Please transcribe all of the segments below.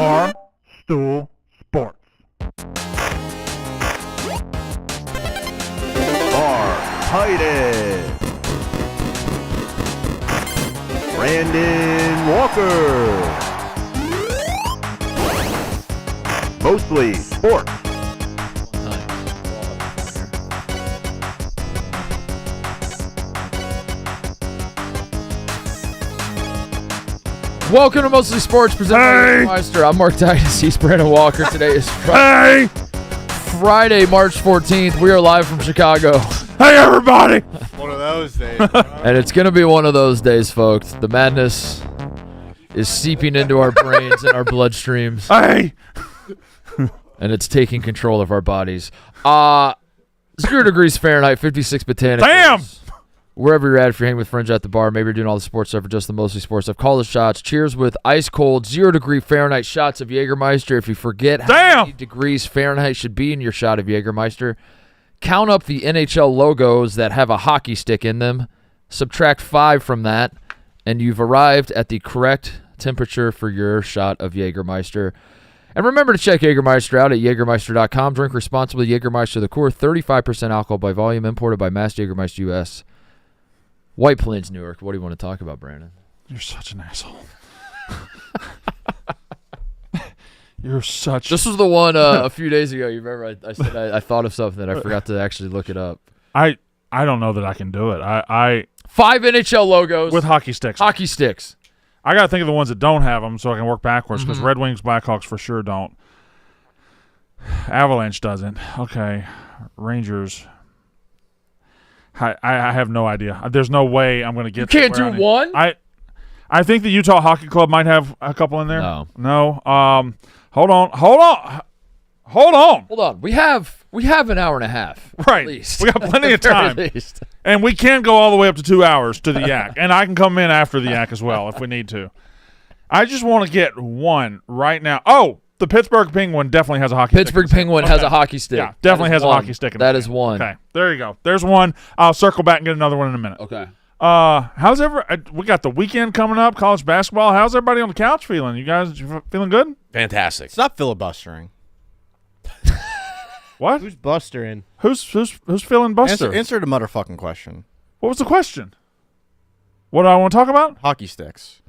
Barstool Sports. Titus, Brandon Walker, mostly sports. Welcome to Mostly Sports, presented by Meister. I'm Mark Titus. He's Brandon Walker. Today is Friday, March 14th. We are live from Chicago. Hey, everybody! One of those days. And it's going to be one of those days, folks. The madness is seeping into our brains and our bloodstreams. Hey! And it's taking control of our bodies. 0 degrees Fahrenheit, 56 botanicals. Damn! Wherever you're at, if you're hanging with friends at the bar, maybe you're doing all the sports stuff or just the mostly sports stuff, call the shots. Cheers with ice cold 0 degree Fahrenheit shots of Jägermeister. If you forget how many degrees Fahrenheit should be in your shot of Jägermeister, count up the NHL logos that have a hockey stick in them, subtract 5 from that, and you've arrived at the correct temperature for your shot of Jägermeister. And remember to check Jägermeister out at Jägermeister.com. Drink responsibly. Jägermeister, the core, 35% alcohol by volume, imported by Mass Jägermeister U.S. White Plains, Newark. What do you want to talk about, Brandon? You're such an asshole. You're such... This was the one a few days ago. You remember I said I thought of something that I forgot to actually look it up. I don't know that I can do it. I 5 NHL logos. with hockey sticks. Hockey sticks. I got to think of the ones that don't have them so I can work backwards, because Red Wings, Blackhawks for sure don't. Avalanche doesn't. Okay. Rangers... I have no idea. There's no way I'm going to get. You can't do one? I think the Utah Hockey Club might have a couple in there. No. Hold on. Hold on. We have an hour and a half. Right. At least. We got plenty of time. Least. And we can go all the way up to 2 hours to the Yak. And I can come in after the Yak as well if we need to. I just want to get one right now. Oh, the Pittsburgh Penguin definitely has a hockey stick. Pittsburgh Penguin has a hockey stick. Yeah, definitely has a hockey stick in That is one. Okay, there you go. There's one. I'll circle back and get another one in a minute. Okay. We got the weekend coming up, college basketball. How's everybody on the couch feeling? You guys feeling good? Fantastic. Stop filibustering. What? Who's bustering? Who's feeling buster? Answer the motherfucking question. What was the question? What do I want to talk about? Hockey sticks.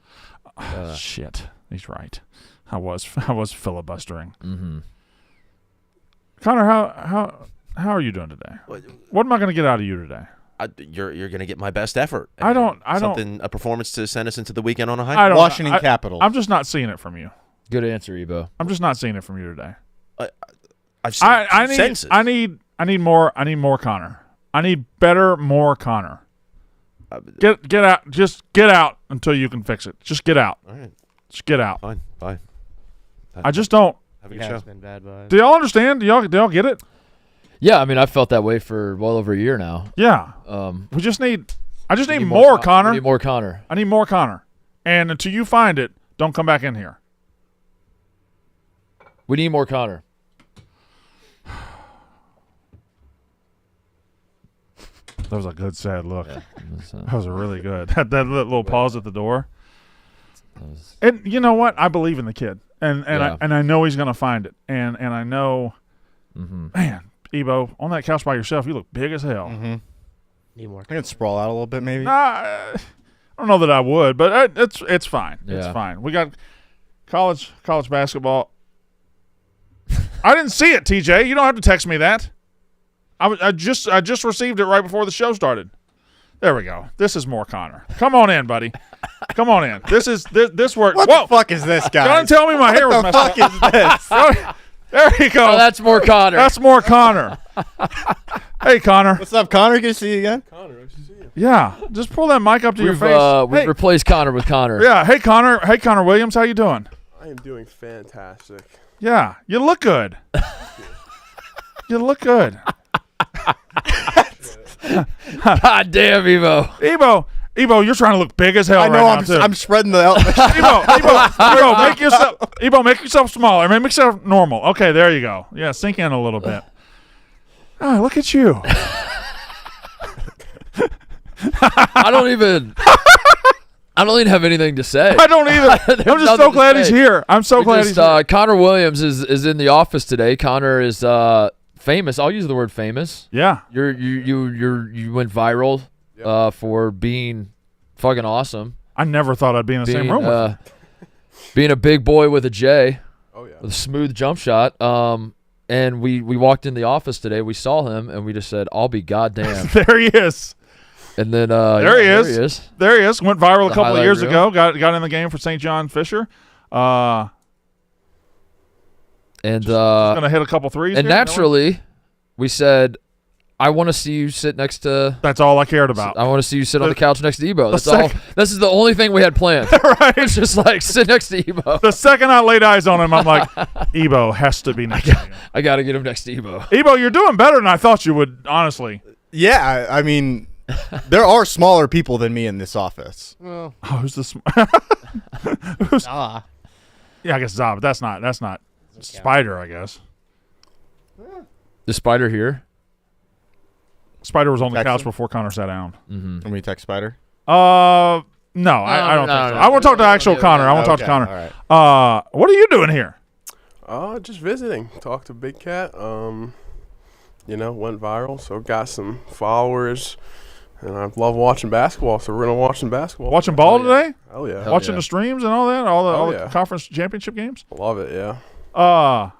Shit. He's right. I was filibustering. Mm-hmm. Connor, how are you doing today? What am I going to get out of you today? You're going to get my best effort. A performance to send us into the weekend on a high. Washington Capitals. I'm just not seeing it from you. Good answer, Ebo. I'm just not seeing it from you today. I've seen senses. I need more Connor. I need better, more Connor. Get out. Just get out until you can fix it. Just get out. All right. Just get out. Fine. I just don't. Have a good show. Been bad vibes. Do y'all understand? Do y'all get it? Yeah, I mean, I've felt that way for well over a year now. Yeah. I just need more Connor. We need more Connor. I need more Connor. And until you find it, don't come back in here. We need more Connor. That was a good, sad look. Yeah, that was really good. That little pause at the door. And you know what? I believe in the kid, and I know he's gonna find it, and I know, man, Ebo, on that couch by yourself, you look big as hell. Mm-hmm. Need more. I can sprawl out a little bit, maybe. I don't know that I would, but it's fine. Yeah. It's fine. We got college basketball. I didn't see it, TJ. You don't have to text me that. I just received it right before the show started. There we go. This is more Connor. Come on in, buddy. Come on in. This works. What the fuck is this, guy? Don't tell me my hair was messed up. What the fuck is this? There you go. Oh, that's more Connor. That's more Connor. Hey, Connor. What's up, Connor? Good to see you again. Connor, nice to see you. Yeah. Just pull that mic up to your face. We've replaced Connor with Connor. Yeah. Hey, Connor. Hey, Connor Williams. How you doing? I am doing fantastic. Yeah. You look good. You look good. God damn, Evo. Evo, you're trying to look big as hell. I know. Right now, I'm spreading the. Evo, make yourself smaller. Make yourself normal. Okay, there you go. Yeah, sink in a little bit. Oh, look at you. I I don't even have anything to say. I don't either. I'm just so glad he's here. I'm so glad he's here. Connor Williams is in the office today. Connor is famous. I'll use the word famous. Yeah. You went viral for being fucking awesome. I never thought I'd be in the same room with you. Being a big boy with a J. Oh yeah. With a smooth jump shot. And we walked in the office today. We saw him, and we just said, "I'll be goddamn." There he is. And then there he is. There he is. Went viral a couple of years ago. Got in the game for St. John Fisher. And just gonna hit a couple threes. And here, naturally, we said, "I want to see you sit next to." That's all I cared about. I want to see you sit on the couch next to Ebo. That's all. This is the only thing we had planned. Right. It's just like sit next to Ebo. The second I laid eyes on him, I'm like, Ebo has to be next to him. I got to get him next to Ebo. Ebo, you're doing better than I thought you would, honestly. Yeah, I mean, there are smaller people than me in this office. Oh, who's this? Ah. Yeah, I guess Zah, but that's not Spider, I guess. The Spider here. Spider was on the Text couch him? before Connor sat down. Mm-hmm. Let me text Spider. No, I don't think so. I want to talk to actual Connor. I want to talk to Connor. All right. What are you doing here? Just visiting. Talked to Big Cat. Went viral, so got some followers, and I love watching basketball. So we're gonna watch some basketball. Watching ball today? Oh yeah. Watching the streams and all that, all the yeah. conference championship games. Love it. Yeah. How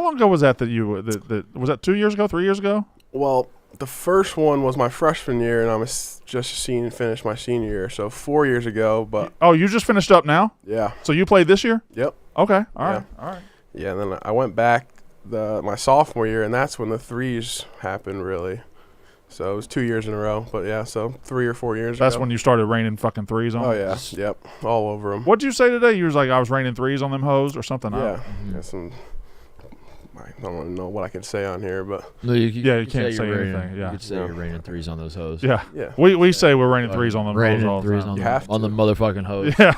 long ago was that was that 2 years ago, 3 years ago? Well, the first one was my freshman year, and I was just finished my senior year, so 4 years ago. But you just finished up now? yeah. So you played this year? Yep. Okay. All right. Yeah, and then I went back my sophomore year, and that's when the threes happened, really. So it was 2 years in a row. But, yeah, so 3 or 4 years That's ago. when you started raining fucking threes on them? Oh, yeah. Yep. All over them. What'd you say today? You was like, I was raining threes on them hoes or something? Yeah. I don't know what I can say on here, but No, you can't say anything. Yeah. You could say you're raining threes on those hoes. Yeah. yeah. We say we're raining threes on them hoes Raining all the threes time. on You the, have on the to. motherfucking hoes. Yeah.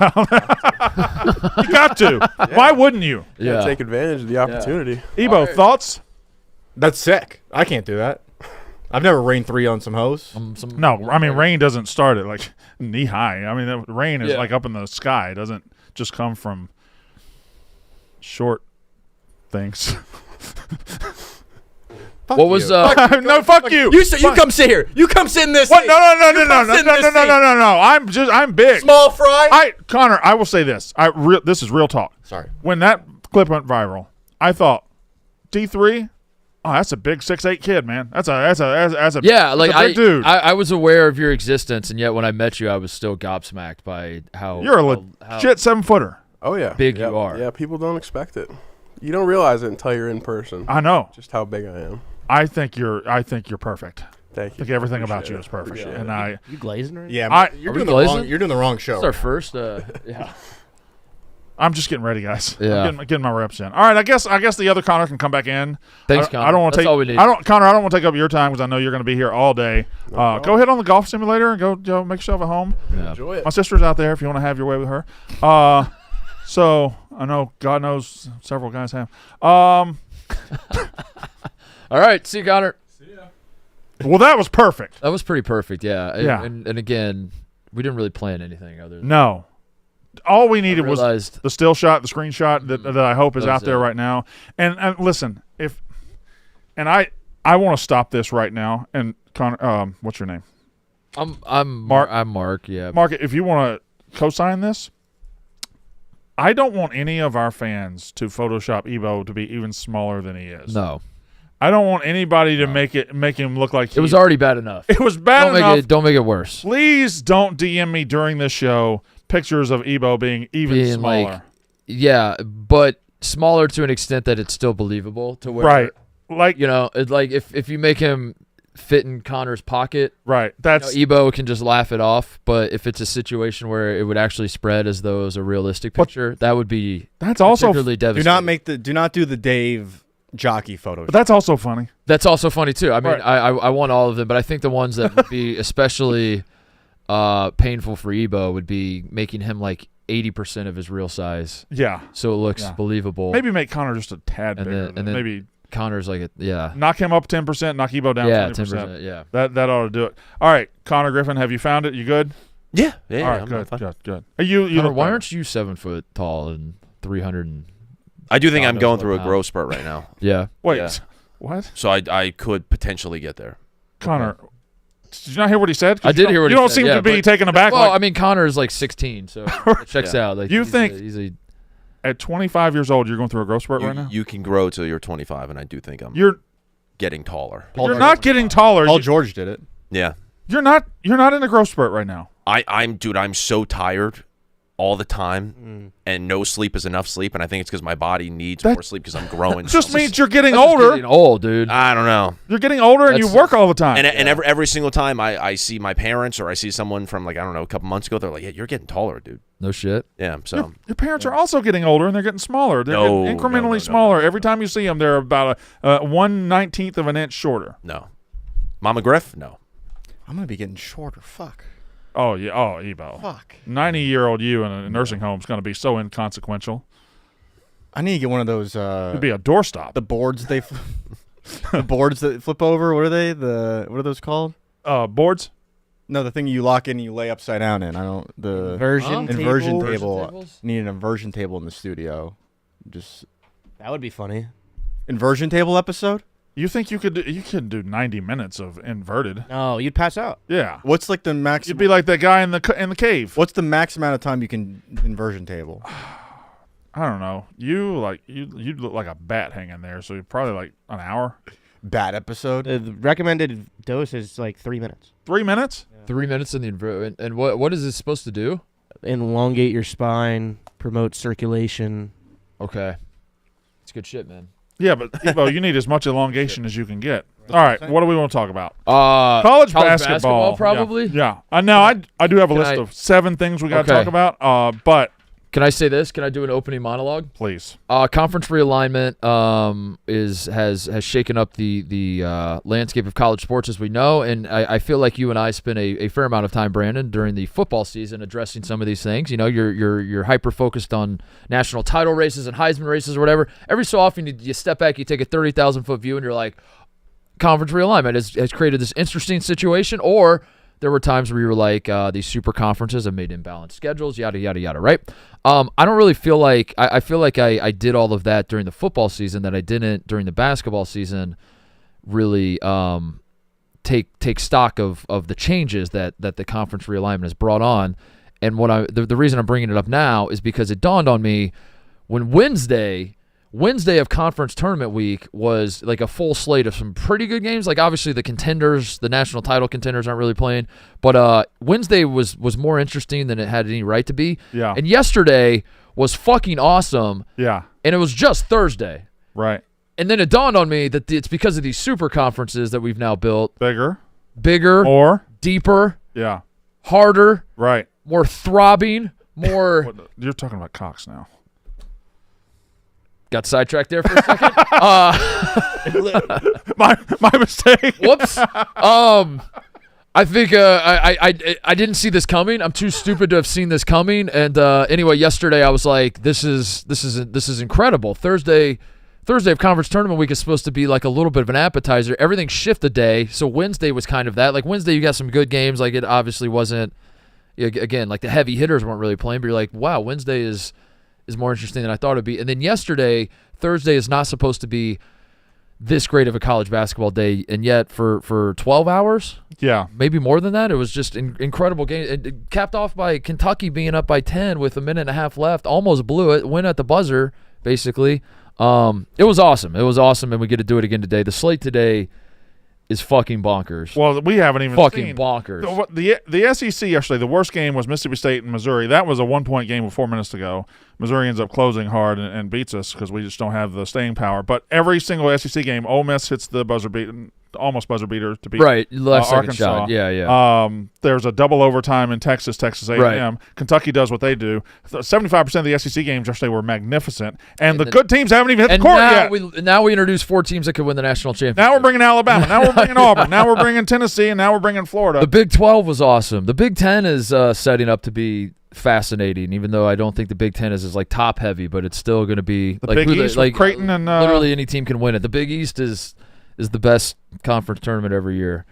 You got to. Yeah. Why wouldn't you? Yeah. Take advantage of the opportunity. Ebo, thoughts? That's sick. I can't do that. I've never rained three on some hose. No, I mean, rain doesn't start at like knee high. I mean, the rain is like up in the sky. It doesn't just come from short things. What was no, fuck you. You come sit here. You come sit in this. What? seat. No. I'm big. Small fry. Connor, I will say this. This is real talk. Sorry. When that clip went viral, I thought D3. Oh, that's a big 6'8" kid, man. That's a big dude. I was aware of your existence, and yet when I met you, I was still gobsmacked by how You're a legit 7-footer. Oh, yeah. Big you are. Yeah, people don't expect it. You don't realize it until you're in person. I know. Just how big I am. I think you're perfect. Thank I you. think everything about you Appreciate is perfect. Appreciate And it. You glazing right? I- Yeah, you're Are we doing the glazing? wrong. You're doing the wrong show. It's our first. Yeah. I'm just getting ready, guys. Yeah. I'm getting my reps in. All right, I guess the other Connor can come back in. Thanks, Connor. I don't want to That's take. all we need. Connor. I don't want to take up your time because I know you're going to be here all day. Go ahead on the golf simulator and go make yourself at home. Yeah. Enjoy it. My sister's out there if you want to have your way with her. So I know God knows several guys have. All right. See you, Connor. Well, that was perfect. That was pretty perfect. Yeah. Yeah. And again, we didn't really plan anything other than No. All we needed was realized- the still shot, the screenshot that I hope is That was out there it. right now. And listen, I want to stop this right now. And Connor, what's your name? I'm Mark. I'm Mark. Yeah. Mark, if you want to co-sign this, I don't want any of our fans to Photoshop Ebo to be even smaller than he is. No. I don't want anybody to make him look like It was already bad enough. It was bad enough. Don't make it worse. Please don't DM me during this show pictures of Ebo being even smaller. Yeah, but smaller to an extent that it's still believable to where Right. Like, it's like if you make him fit in Connor's pocket, right. That's Ebo can just laugh it off. But if it's a situation where it would actually spread as though it was a realistic picture, that would be also particularly devastating. Do not do the Dave jockey photo. But that's also funny. That's also funny too. I mean, Right. I want all of them, but I think the ones that would be especially painful for Ebo would be making him like 80% of his real size. Yeah. So it looks believable. Maybe make Connor just a tad And bigger. then Maybe Connor's like knock him up 10%, knock Ebo down 20%. 10%. Yeah. That ought to do it. All right, Connor Griffin, have you found it? You good? Yeah. All right, I'm good, fine. good. You Connor, look why better. aren't you 7 foot tall and 300? I do think I'm knows going what through a now. growth spurt right now. Yeah. Wait, Yeah. what? So I could potentially get there. Connor, did you not hear what he said? 'Cause I did hear what you he don't said, seem yeah, to be but- taken aback. Well, like, I mean, Connor is like 16, so it checks out. Like, You he's think- he's a at 25 years old, you're going through a growth spurt right now? You can grow till you're 25, and I do think I'm You're getting taller. you're not getting taller. Paul George did it. Yeah. You're not in a growth spurt right now. I'm so tired all the time, and no sleep is enough sleep, and I think it's because my body needs more sleep because I'm growing. Just means you're getting that's just older. getting old, dude. I don't know. You're getting older and you That's- work all the time. And every single time I see my parents or I see someone from, like, I don't know, a couple months ago, they're like, yeah, you're getting taller, dude. No shit. Yeah, so. Your parents are also getting older and they're getting smaller. They're No, getting incrementally no. smaller. Every time you see them, they're about a 1/19 of an inch shorter. No. Mama Griff? No. I'm gonna be getting shorter. Fuck. Oh, yeah. Oh, Ebo. Fuck. 90-year-old you in a nursing home is going to be so inconsequential. I need to get one of those. It'd be a doorstop. The boards the boards that flip over. What are they? What are those called? Boards? No, the thing you lock in and you lay upside down in. The Inversion table. inversion Inversion table. tables? Need an inversion table in the studio. Just That would be funny. inversion table episode. You think you could do 90 minutes of inverted? No, you'd pass out. Yeah. What's like the max? You'd be like that guy in the cave. What's the max amount of time you can inversion table? I don't know. You look like a bat hanging there, so you're probably like an hour. Bad episode. The recommended dose is like 3 minutes. 3 minutes? 3 minutes in the invert. And what is this supposed to do? Elongate your spine, promote circulation. Okay. It's good shit, man. Yeah, but Ebo, you need as much elongation as you can get. All right, what do we want to talk about? College Basketball, probably. Yeah. Now I do have a Can list I- of 7 things we got to Okay. talk about. But Can I say this? Can I do an opening monologue? please, Conference realignment has shaken up the landscape of college sports as we know, and I feel like you and I spent a fair amount of time, Brandon, during the football season addressing some of these things. You know, you're hyper focused on national title races and Heisman races or whatever. Every so often you step back, you take a 30,000-foot view, and you're like, conference realignment has created this interesting situation, or there were times where you were like, these super conferences have made imbalanced schedules, yada, yada, yada, right? I don't really feel like I feel like I did all of that during the football season that I didn't during the basketball season really take stock of the changes that the conference realignment has brought on. And the reason I'm bringing it up now is because it dawned on me when Wednesday of conference tournament week was like a full slate of some pretty good games. Like obviously the contenders, the national title contenders aren't really playing, but Wednesday was more interesting than it had any right to be. Yeah. And yesterday was fucking awesome. yeah, And it was just Thursday. right, And then it dawned on me that it's because of these super conferences that we've now built. bigger Bigger, or deeper, yeah, harder, right. more throbbing, more... What, you're talking about Cox now. Got sidetracked there for a second. My mistake. Whoops. I think I didn't see this coming. I'm too stupid to have seen this coming. And anyway, yesterday I was like, this is incredible. Thursday of conference tournament week is supposed to be like a little bit of an appetizer. Everything shifted a day, so Wednesday was kind of that. Like Wednesday, you got some good games. Like it obviously wasn't. Again, like the heavy hitters weren't really playing, but you're like, wow, Wednesday is more interesting than I thought it'd be. And then yesterday, Thursday is not supposed to be this great of a college basketball day, and yet for 12 hours, Yeah, maybe more than that, it was just an incredible game. It capped off by Kentucky being up by 10 with a minute and a half left, almost blew it, win at the buzzer, basically. It was awesome. And we get to do it again today. The slate today is fucking bonkers. well, we haven't even Fucking seen bonkers. The SEC yesterday. The worst game was Mississippi State and Missouri. That was a 1-point game with 4 minutes to go. Missouri ends up closing hard and beats us because we just don't have the staying power. But every single SEC game, Ole Miss hits the almost buzzer beater to beat Right, last second Arkansas. shot. Yeah. There's a double overtime in Texas A&M. Right. Kentucky does what they do. 75% of the SEC games yesterday were magnificent, and the then- good teams haven't even hit And the court now yet. now we introduce 4 teams that could win the national championship. Now we're bringing Alabama. Now we're bringing Auburn. Now we're bringing Tennessee, and now we're bringing Florida. The Big 12 was awesome. The Big 10 is setting up to be fascinating, even though I don't think the Big 10 is like top heavy, but it's still going to be The like Big really- East with like Creighton and literally any team can win it. The Big East is the best conference tournament every year.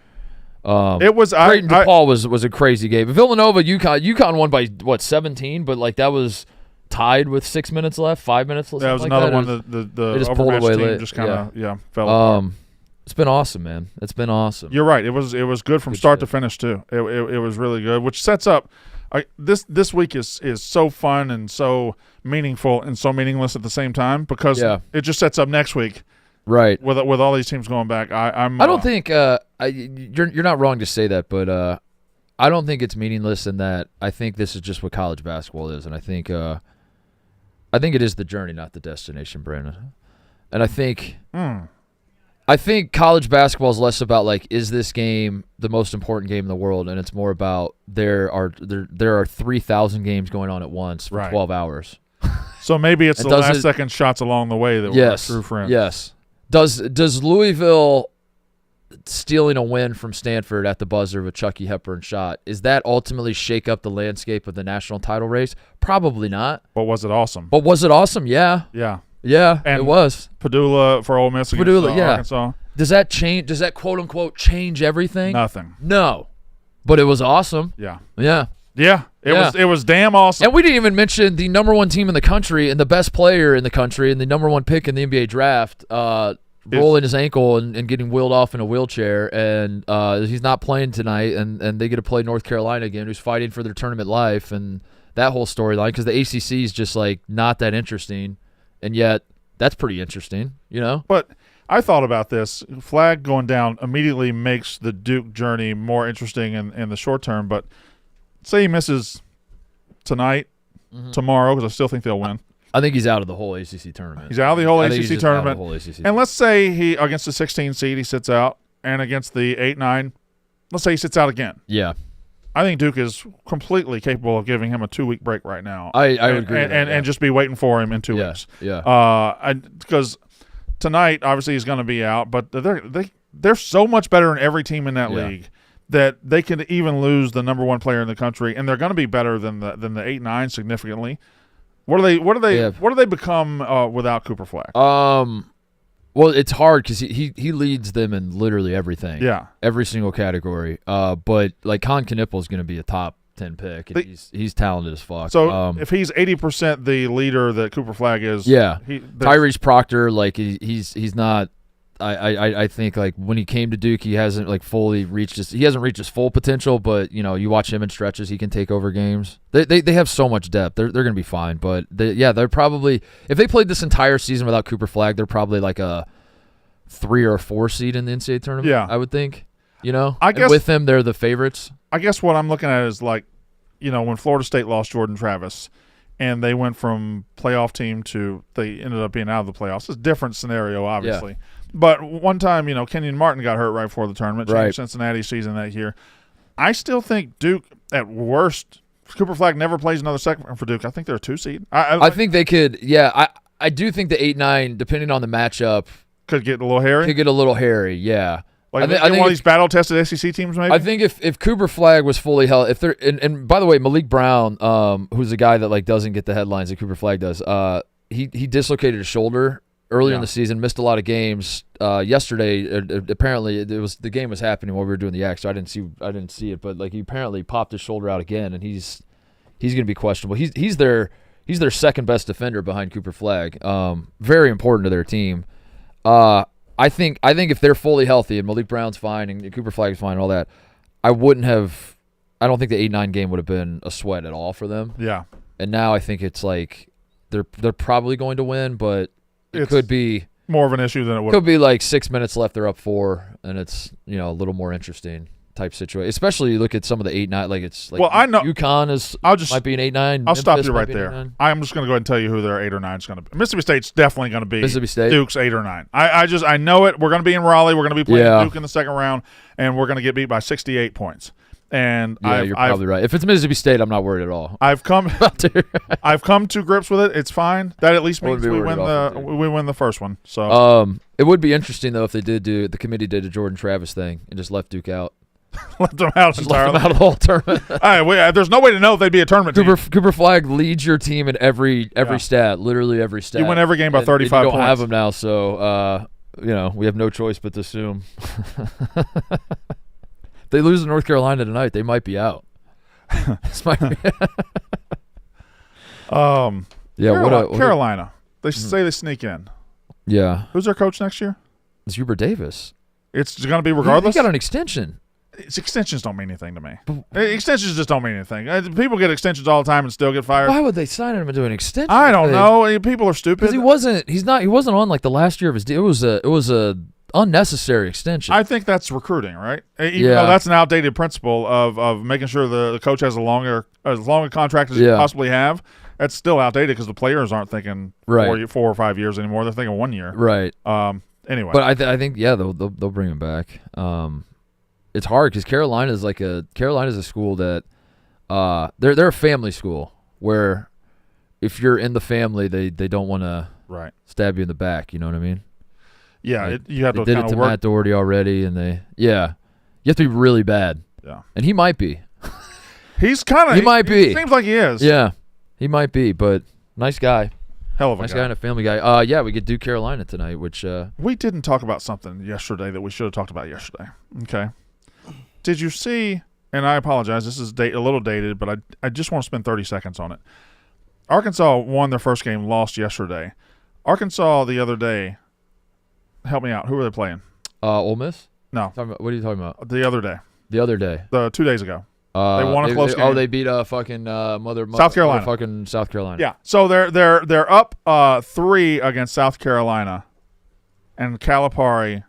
It was Creighton DePaul was a crazy game. Villanova, UConn won by 17, but like that was tied with 6 minutes left, 5 minutes left. That was another one. The just pulled overmatched away team late. just kind of fell apart. It's been awesome, man. It's been awesome. You're right. It was good from start to finish too. It was really good, which sets up. This week is so fun and so meaningful and so meaningless at the same time because it just sets up next week. Right. With all these teams going back, I don't think you're not wrong to say that, but I don't think it's meaningless in that I think this is just what college basketball is, and I think it is the journey, not the destination, Brandon. And I think college basketball is less about like, is this game the most important game in the world, and it's more about there are 3,000 games going on at once for 12 hours. So maybe it's the last second shots along the way that were true friends. Yes. Does Louisville stealing a win from Stanford at the buzzer with Chucky Hepburn shot, is that ultimately shake up the landscape of the national title race? Probably not. But was it awesome? Yeah. Yeah, and it was. Padula for Ole Miss against Arkansas. Does that change? Does that quote unquote change everything? Nothing. No, but it was awesome. Yeah. It was damn awesome. And we didn't even mention the number one team in the country and the best player in the country and the number one pick in the NBA draft rolling his ankle and getting wheeled off in a wheelchair, and he's not playing tonight, and they get to play North Carolina again, who's fighting for their tournament life, and that whole storyline, because the ACC is just like not that interesting. And yet, that's pretty interesting, you know? But I thought about this. Flagg going down immediately makes the Duke journey more interesting in the short term. But say he misses tonight, tomorrow, because I still think they'll win. I think he's out of the whole ACC tournament. He's out of the whole ACC tournament. And let's say he, against the 16 seed, he sits out. And against the 8-9, let's say he sits out again. Yeah. I think Duke is completely capable of giving him a 2-week break right now. I would agree with that, and just be waiting for him in 2 weeks. Yeah. Because tonight, obviously, he's going to be out, but they're so much better than every team in that league that they can even lose the number one player in the country, and they're going to be better than the 8-9 significantly. What do they become without Cooper Flagg? Well, it's hard because he leads them in literally everything. Yeah. Every single category. But, like, Con Knippel is going to be a top 10 pick, and he's talented as fuck. So, if he's 80% the leader that Cooper Flagg is. Yeah. Tyrese Proctor, like, he's not – I think, like, when he came to Duke, he hasn't, like, fully reached his full potential, but, you know, you watch him in stretches, he can take over games. They have so much depth. They're going to be fine. But, they're probably – if they played this entire season without Cooper Flagg, they're probably like a 3 or 4 seed in the NCAA tournament, yeah. I would think. You know? I guess, with them, they're the favorites. I guess what I'm looking at is, like, you know, when Florida State lost Jordan Travis and they went from playoff team to they ended up being out of the playoffs. It's a different scenario, obviously. Yeah. But one time, you know, Kenyon Martin got hurt right before the tournament, changed Cincinnati's season that year. I still think Duke, at worst, Cooper Flagg never plays another second for Duke. I think they're a 2 seed. I think they could, I do think the 8-9, depending on the matchup, could get a little hairy. Yeah. Like I think one of these battle-tested SEC teams, maybe. I think if Cooper Flagg was fully held, if they're and by the way, Malik Brown, who's the guy that like doesn't get the headlines that Cooper Flagg does, he dislocated his shoulder earlier in the season, missed a lot of games. Yesterday, apparently, the game was happening while we were doing the act, so I didn't see it, but like he apparently popped his shoulder out again, and he's going to be questionable. He's their second best defender behind Cooper Flagg. Very important to their team. I think if they're fully healthy and Malik Brown's fine and Cooper Flagg's fine and all that, I don't think the 8-9 game would have been a sweat at all for them. Yeah. And now I think it's like they're probably going to win, but it could be more of an issue than it would. Could be like 6 minutes left, they're up 4, and it's, you know, a little more interesting type situation. Especially you look at some of the 8-9, like it's like I know UConn might be an 8-9. I'll stop you right there. I'm just going to go ahead and tell you who their 8 or 9 is going to be. Mississippi State's definitely going to be Mississippi State. Duke's 8 or 9. I know it. We're going to be in Raleigh. We're going to be playing Duke in the second round, and we're going to get beat by 68 points. And you're probably right. If it's Mississippi State, I'm not worried at all. I've come to grips with it. It's fine. That at least means we win the first one. So it would be interesting though if the committee did a Jordan Travis thing and just left Duke out. Left them out entirely. Left them out of the whole tournament. All right, there's no way to know if they'd be a tournament team. Cooper Flagg leads your team in every stat, literally every stat. You win every game by 35 points. You don't have him now, so you know we have no choice but to assume. They lose to North Carolina tonight. They might be out. This might be Carolina. They say they sneak in. Yeah. Who's their coach next year? It's Hubert Davis. It's going to be regardless? He got an extension. Extensions don't mean anything to me. Extensions just don't mean anything. People get extensions all the time and still get fired. Why would they sign him into an extension? I don't know. People are stupid. Because he wasn't on like the last year of his deal. It was a unnecessary extension. I think that's recruiting, right? Even though that's an outdated principle of making sure the coach has as long a contract as you possibly have. That's still outdated because the players aren't thinking 4 or 5 years anymore. They're thinking 1 year. Right. Anyway, but I think they'll bring him back. It's hard because Carolina's a school that they're a family school where if you're in the family they don't want to stab you in the back. You know what I mean? Yeah, like, you have to did it to Matt Doherty already, and you have to be really bad. Yeah, and he might be. He might be. He seems like he is. Yeah, he might be, but nice guy. Hell of a nice guy and a family guy. Yeah, we could do Carolina tonight, which we didn't talk about something yesterday that we should have talked about yesterday. Okay. Did you see, and I apologize, this is a little dated, but I just want to spend 30 seconds on it. Arkansas won their first game, lost yesterday. Arkansas the other day, help me out, who were they playing? Ole Miss? No. What are you talking about? The other day. The other day? 2 days ago. They won a close game. They beat fucking South Carolina. Fucking South Carolina. Yeah, so they're up 3 against South Carolina, and Calipari.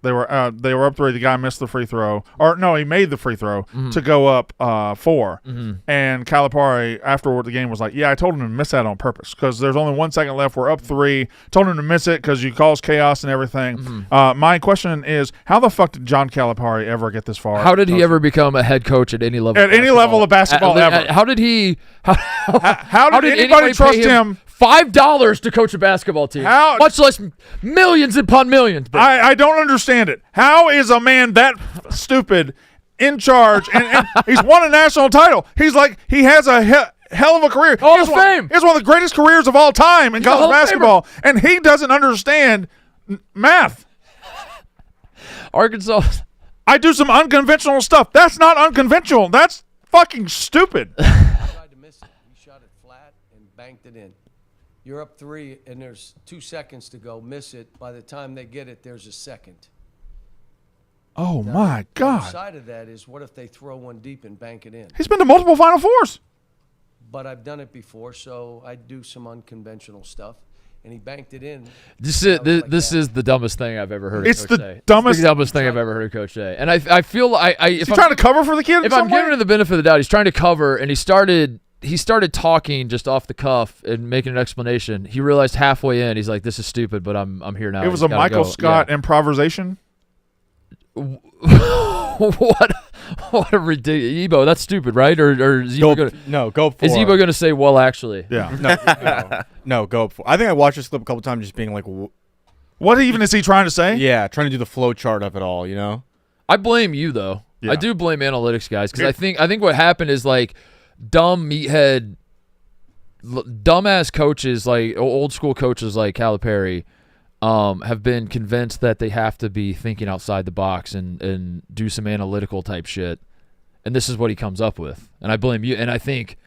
They were up 3. The guy missed the free throw, or no, he made the free throw to go up 4. Mm-hmm. And Calipari afterward the game was like, "Yeah, I told him to miss that on purpose because there's only 1 second left. We're up 3. Told him to miss it because you cause chaos and everything." Mm-hmm. My question is, how the fuck did John Calipari ever get this far? How did he ever become a head coach at any level? At any level of basketball ever? How did he? How did anybody trust him? $5 to coach a basketball team, much less millions upon millions. I don't understand it. How is a man that stupid in charge? And he's won a national title. He's like he has a hell of a career. Hall of Fame. He has one of the greatest careers of all time in college basketball, and he doesn't understand math. Arkansas. I do some unconventional stuff. That's not unconventional. That's fucking stupid. Tried to miss it. You shot it flat and banked it in. You're up 3, and there's 2 seconds to go. Miss it. By the time they get it, there's a second. Oh, my God. The side of that is, what if they throw one deep and bank it in? He's been to multiple Final Fours. But I've done it before, so I do some unconventional stuff. And he banked it in. This is the dumbest thing I've ever heard. It's of Coach the say. dumbest. It's the dumbest thing I've ever heard of Coach say. And I feel is he trying to cover for the kid? If I'm giving him the benefit of the doubt, he's trying to cover, and he started talking just off the cuff and making an explanation. He realized halfway in, he's like, "This is stupid, but I'm here now." It was a Michael Scott improvisation. What a ridiculous Ebo. That's stupid, right? Or is Ebo go for Is Ebo gonna say, "Well, actually"? Yeah. No, go for. I think I watched this clip a couple times, just being like, "What even is he trying to say?" Yeah, trying to do the flow chart of it all. You know. I blame you though. Yeah. I do blame analytics guys because I think what happened is like dumb meathead, dumbass coaches like old school coaches like Calipari. Have been convinced that they have to be thinking outside the box and do some analytical type shit. And this is what he comes up with. And I blame you. And I think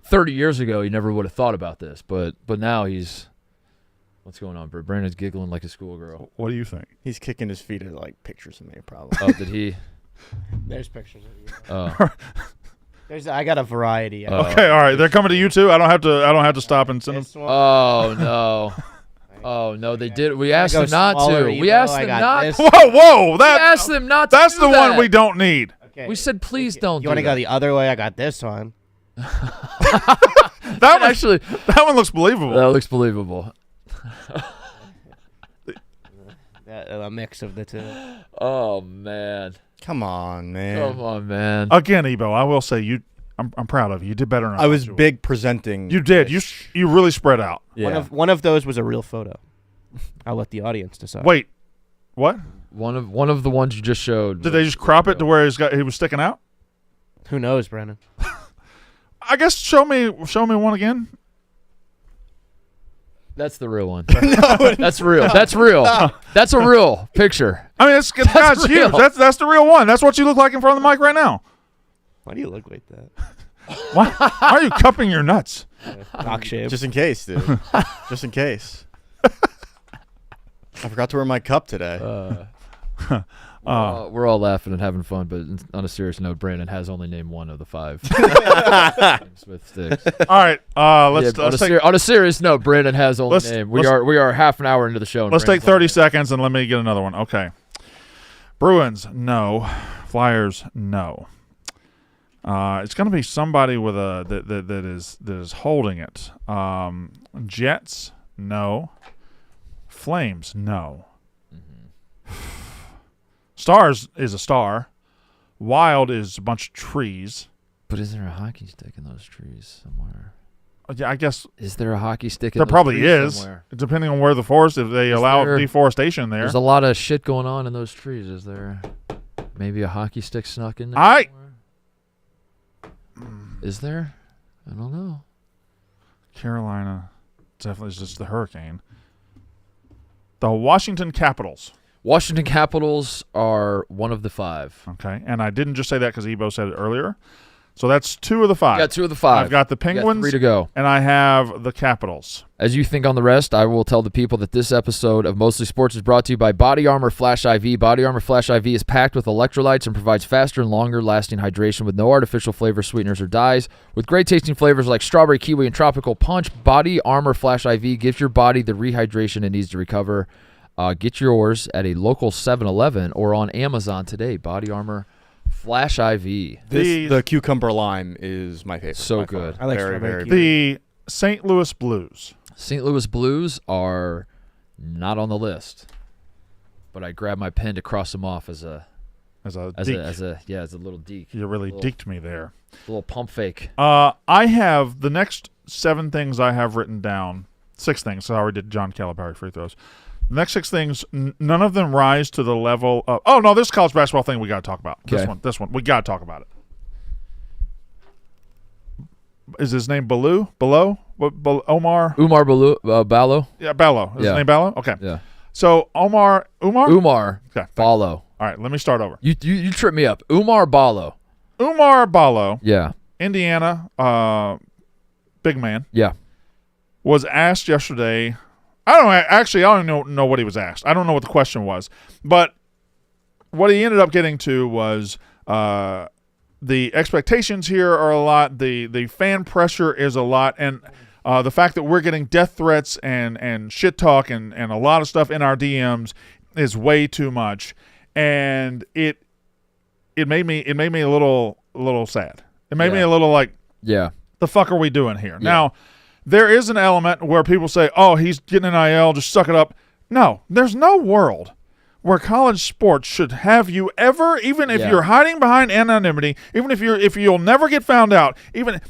30 years ago he never would have thought about this. But now he's – what's going on, bro? Brandon's giggling like a schoolgirl. What do you think? He's kicking his feet at, like, pictures of me probably. Oh, did he? There's pictures of you. Oh. I got a variety. Okay, all right. They're coming to you too? I don't have to stop and send them? Oh, no. Oh no, they did. We asked them not to. We asked them not. Whoa! We asked them not to. That's the one we don't need. Okay. We said please don't. You want to go the other way? I got this one. That one looks believable. That looks believable. A mix of the two. Oh man! Come on, man. Again, Ebo, I will say I'm proud of you. You did better than I was big presenting. You did. You really spread out. Yeah. One of those was a real photo. I'll let the audience decide. Wait, what? One of the ones you just showed. Did they just crop it to where he was sticking out? Who knows, Brandon? I guess show me one again. That's the real one. That's real. That's real. That's a real picture. I mean, it's God's huge. That's the real one. That's what you look like in front of the mic right now. Why do you look like that? Why are you cupping your nuts? Doc shave. Just in case, dude. Just in case. I forgot to wear my cup today. We're all laughing and having fun, but on a serious note, Brandon has only named one of the 5 with sticks. All right, on a serious note, Brandon has only named. We are half an hour into the show. Let's take 30 seconds and let me get another one. Okay. Bruins, no. Flyers, no. It's going to be somebody with that is holding it. Jets, no. Flames, no. Stars is a star. Wild is a bunch of trees. But is there a hockey stick in those trees somewhere? Yeah, I guess. Is there a hockey stick in there those probably trees is, somewhere? depending on where the forest, if they allow deforestation there. There's a lot of shit going on in those trees. Is there maybe a hockey stick snuck in there somewhere? Is there? I don't know. Carolina definitely is just the hurricane. The Washington Capitals. Washington Capitals are one of the 5. Okay, and I didn't just say that because Ebo said it earlier. So that's 2 of the 5. You got 2 of the 5. I've got the Penguins. You got 3 to go. And I have the Capitals. As you think on the rest, I will tell the people that this episode of Mostly Sports is brought to you by Body Armor Flash IV. Body Armor Flash IV is packed with electrolytes and provides faster and longer-lasting hydration with no artificial flavors, sweeteners, or dyes. With great-tasting flavors like strawberry, kiwi, and tropical punch, Body Armor Flash IV gives your body the rehydration it needs to recover. Get yours at a local 7-Eleven or on Amazon today. Body Armor Flash IV. The cucumber lime is my favorite. So good. I like very, strawberry. very The St. Louis Blues. St. Louis Blues are not on the list, but I grabbed my pen to cross them off as a little deke. You really deked me there. A little pump fake. I have the next 7 things I have written down. 6 things. So I already did John Calipari free throws. The next 6 things, none of them rise to the level of. Oh no, this college basketball thing we got to talk about. Okay. This one, we got to talk about it. Is his name Baloo? Omar? Umar Ballo? Yeah, Ballo. Is his name Ballo? Okay. Yeah. So Umar? Okay. Ballo. All right, let me start over. You tripped me up. Umar Ballo. Umar Ballo, Yeah. Indiana, big man, Yeah. was asked yesterday. I don't even know what he was asked. I don't know what the question was. But what he ended up getting to was the expectations here are a lot. The fan pressure is a lot. And the fact that we're getting death threats and shit talk and a lot of stuff in our DMs is way too much. And it made me a little sad. It made me a little like, Yeah. the fuck are we doing here? Yeah. Now, there is an element where people say, oh, he's getting an IL, just suck it up. No, there's no world where college sports should have you ever, even if you're hiding behind anonymity, even if you'll never get found out,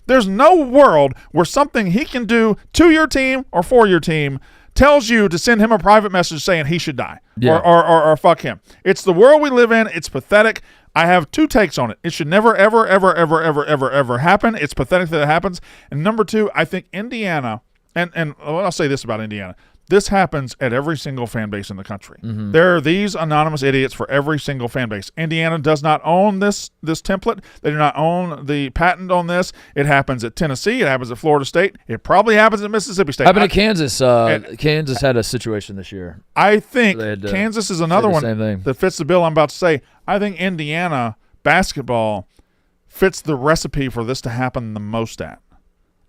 there's no world where something he can do to your team or for your team tells you to send him a private message saying he should die or fuck him. It's the world we live in. It's pathetic. I have 2 takes on it. It should never, ever, ever, ever, ever, ever, ever happen. It's pathetic that it happens. And number 2, I think Indiana, and I'll say this about Indiana, this happens at every single fan base in the country. Mm-hmm. There are these anonymous idiots for every single fan base. Indiana does not own this template. They do not own the patent on this. It happens at Tennessee. It happens at Florida State. It probably happens at Mississippi State. Happened at Kansas. Kansas had a situation this year. I think They had, Kansas is another one same thing. that fits the bill I'm about to say. I think Indiana basketball fits the recipe for this to happen the most at.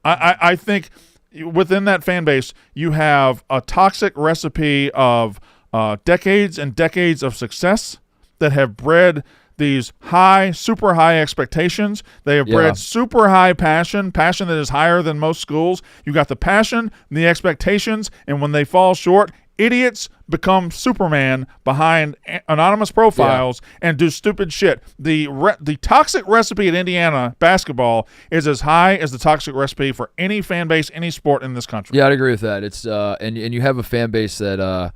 I think within that fan base, you have a toxic recipe of decades and decades of success that have bred these super high expectations. They have bred super high passion that is higher than most schools. You got the passion, the expectations, and when they fall short, idiots become Superman behind anonymous profiles and do stupid shit. The toxic recipe at Indiana basketball is as high as the toxic recipe for any fan base, any sport in this country. Yeah, I'd agree with that. It's and you have a fan base that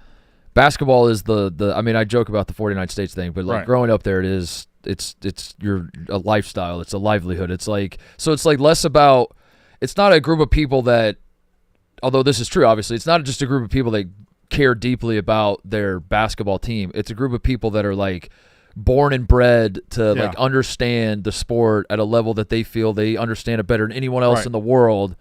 basketball is the I mean, I joke about the 49 states thing, but like growing up there, it's a lifestyle. It's a livelihood. It's like less about. It's not a group of people that although this is true, obviously, it's not just a group of people that care deeply about their basketball team. It's a group of people that are like born and bred to like understand the sport at a level that they feel they understand it better than anyone else in the world.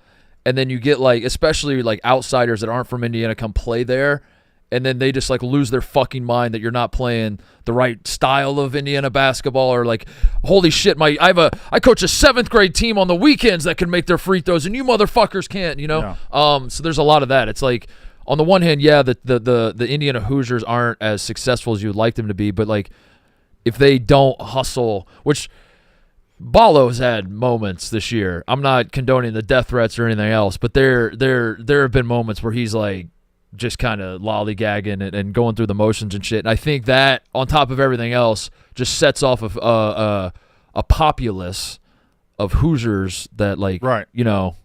And then you get like, especially like outsiders that aren't from Indiana come play there, and then they just like lose their fucking mind that you're not playing the right style of Indiana basketball, or like, holy shit, I coach a 7th grade team on the weekends that can make their free throws and you motherfuckers can't, you know? Yeah. So there's a lot of that. It's like, on the one hand, the Indiana Hoosiers aren't as successful as you'd like them to be, but like if they don't hustle, which Ballo's had moments this year. I'm not condoning the death threats or anything else, but there have been moments where he's like just kind of lollygagging and going through the motions and shit. And I think that on top of everything else just sets off of a populace of Hoosiers that like you know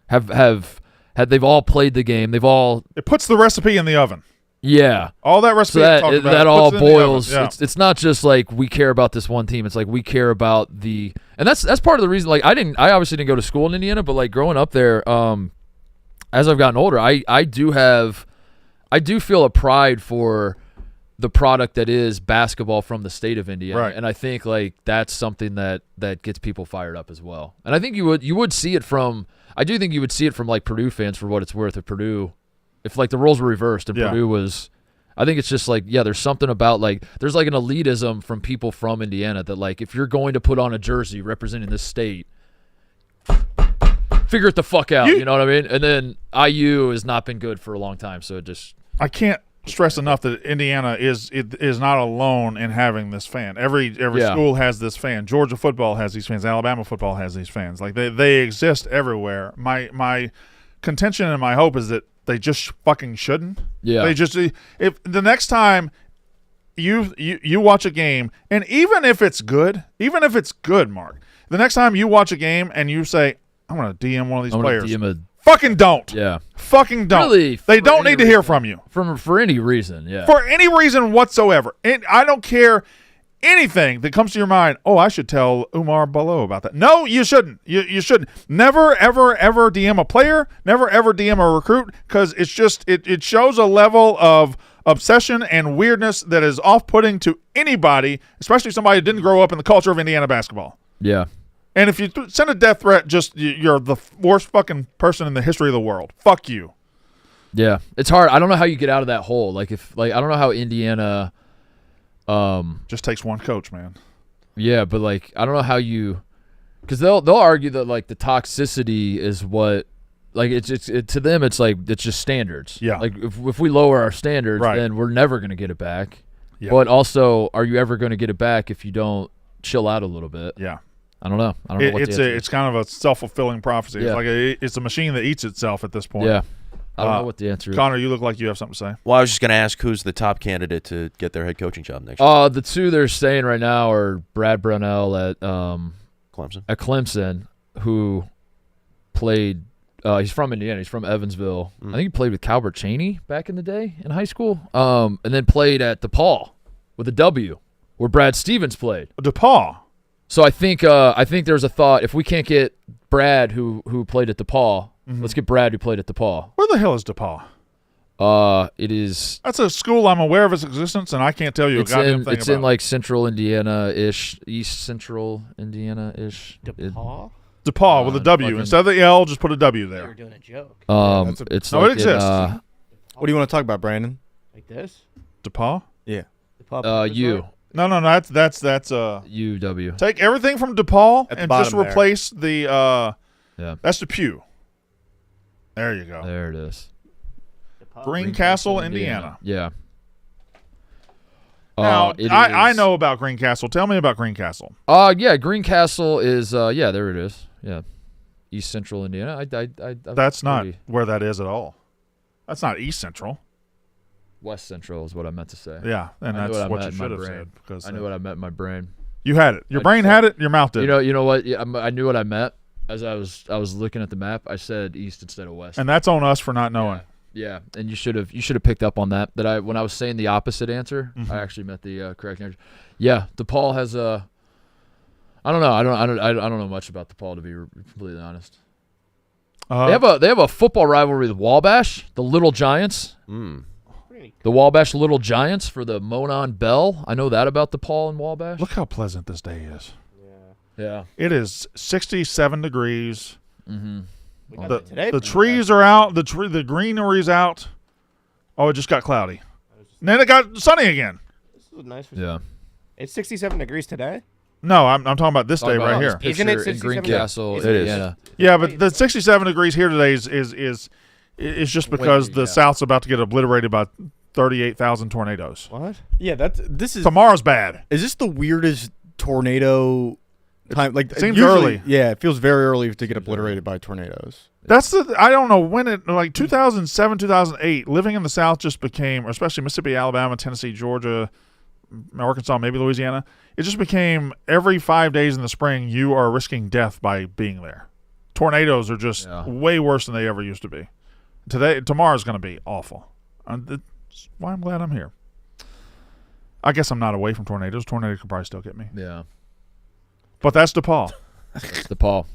have they've all played the game. It puts the recipe in the oven. Yeah. All that recipe that all boils. It's not just like we care about this one team. It's like we care about and that's part of the reason. Like I obviously didn't go to school in Indiana, but like growing up there, as I've gotten older, I do feel a pride for the product that is basketball from the state of Indiana. Right. And I think like that's something that gets people fired up as well. And I think you would see it from like Purdue fans, for what it's worth, at Purdue. If like the roles were reversed and Purdue was, I think it's just like, there's something about like, there's like an elitism from people from Indiana that like, if you're going to put on a jersey representing this state, figure it the fuck out, you know what I mean? And then IU has not been good for a long time, so it just. I can't stress enough that Indiana is not alone in having this fan. Every school has this fan. Georgia football has these fans. Alabama football has these fans. Like they exist everywhere. My contention and my hope is that they just fucking shouldn't. Yeah. They just, if the next time you watch a game, and even if it's good, Mark, the next time you watch a game and you say, I'm going to DM one of these players. Fucking don't. Yeah. Fucking don't. Really, they don't need to hear from you. For any reason, yeah. For any reason whatsoever. And I don't care anything that comes to your mind. Oh, I should tell Umar Balo about that. No, you shouldn't. You shouldn't. Never, ever, ever DM a player. Never, ever DM a recruit, because it's just it shows a level of obsession and weirdness that is off-putting to anybody, especially somebody who didn't grow up in the culture of Indiana basketball. Yeah. And if you send a death threat, just you're the worst fucking person in the history of the world. Fuck you. Yeah, it's hard. I don't know how you get out of that hole. I don't know how Indiana. Just takes one coach, man. Yeah, but like I don't know how you, because they'll argue that like the toxicity is what, like to them it's like it's just standards. Yeah. Like if we lower our standards, then we're never gonna get it back. Yeah. But also, are you ever gonna get it back if you don't chill out a little bit? Yeah. I don't know. It's kind of a self-fulfilling prophecy. Yeah. It's like it's a machine that eats itself at this point. Yeah. I don't know what the answer is. Connor, you look like you have something to say. Well, I was just going to ask who's the top candidate to get their head coaching job next year. The two they're saying right now are Brad Brownell at Clemson. At Clemson, who played he's from Indiana. He's from Evansville. I think he played with Calbert Chaney back in the day in high school. And then played at DePaul with a W, where Brad Stevens played. DePaul. So I think there's a thought, if we can't get Brad who played at DePaul, let's get Brad who played at DePaul. Where the hell is DePaul? It is. That's a school I'm aware of its existence, and I can't tell you a goddamn thing It's about in like central Indiana-ish, east central Indiana-ish. DePaul? DePaul with a W. Instead of the L, just put a W there. You were doing a joke. It's no, like it exists. What do you want to talk about, Brandon? Like this? DePaul? Yeah. DePaul U. No, that's UW. Take everything from DePaul and just there. replace the yeah. That's the Pew. There you go. There it is. Greencastle, Indiana. Yeah. Now, I know about Greencastle. Tell me about Greencastle. Yeah, Greencastle is there it is. Yeah. East Central Indiana. That's not where that is at all. That's not East Central. West Central is what I meant to say. Yeah, and that's what you should have said. Because I knew what I meant in my brain. You had it. Your brain had it. Your mouth did. You know what? Yeah, I knew what I meant as I was looking at the map. I said east instead of west. And that's on us for not knowing. Yeah, and you should have picked up on that. That when I was saying the opposite answer, I actually meant the correct answer. Yeah, DePaul has a. I don't know. I don't know much about DePaul, to be completely honest. They have a football rivalry with Wabash, the Little Giants. The Wabash Little Giants for the Monon Bell. I know that about DePaul and Wabash. Look how pleasant this day is. Yeah. It is 67 degrees. Today, The trees are out. The greenery's out. Oh, it just got cloudy. And then it got sunny again. This is nice. Yeah. It's 67 degrees today. No, I'm talking about this day right here. Isn't it in 67? Greencastle, It is. Indiana. Yeah, but the 67 degrees here today is just because Windy, the yeah. South's about to get obliterated by 38,000 tornadoes. What? Yeah, this is. Tomorrow's bad. Is this the weirdest tornado time? Like It seems usually- early. Yeah, it feels very early to get obliterated by tornadoes. That's I don't know when it, like 2007, 2008, living in the South just became, especially Mississippi, Alabama, Tennessee, Georgia, Arkansas, maybe Louisiana, it just became every 5 days in the spring you are risking death by being there. Tornadoes are just way worse than they ever used to be. Tomorrow's going to be awful. That's why I'm glad I'm here. I guess I'm not away from tornadoes. Tornado could probably still get me. Yeah. But that's DePaul. DePaul.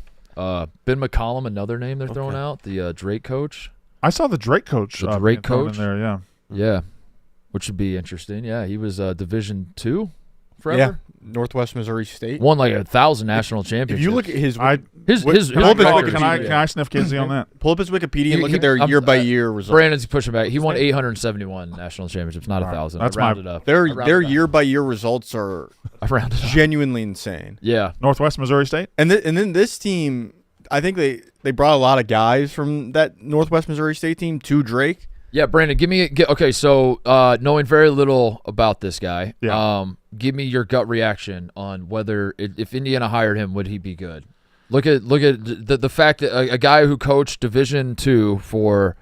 Ben McCollum, another name they're throwing out, the Drake coach. I saw the Drake coach. The Drake being thrown coach? in there, yeah. Yeah, which would be interesting. Yeah, he was Division II Yeah, forever. Northwest Missouri State. Won like 1,000 national If championships. you look at his his Can I, record- can I sniff Kinsey on that? pull up his Wikipedia and look at their I'm- year by year results. Brandon's pushing back. He won 871 national championships, not 1,000. That's I rounded up. Their I rounded up. year by year results are I rounded up. genuinely insane. Yeah. Northwest Missouri State? And then this team, I think they brought a lot of guys from that Northwest Missouri State team to Drake. Yeah, Brandon, okay, so knowing very little about this guy, give me your gut reaction on whether if Indiana hired him, would he be good? Look at the fact that a guy who coached Division II for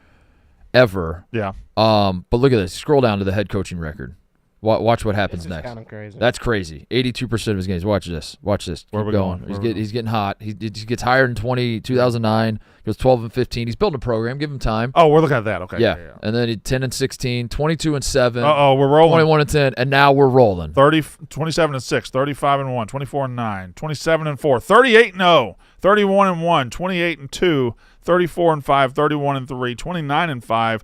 ever. Yeah. But look at this. Scroll down to the head coaching record. Watch what happens This is next. kind of crazy. That's crazy. 82% of his games. Watch this. Where Keep we going. going? He's getting hot. He gets hired in 2009. Goes 12-15. He's building a program. Give him time. Oh, we're looking at that. Okay. Yeah. And then he 10-16, 22-7. Uh-oh, we're rolling. 21-10, and now we're rolling. 27-6, 35-1, 24-9, 27-4, 38-0, 31-1, 28-2, 34-5, 31-3, 29-5.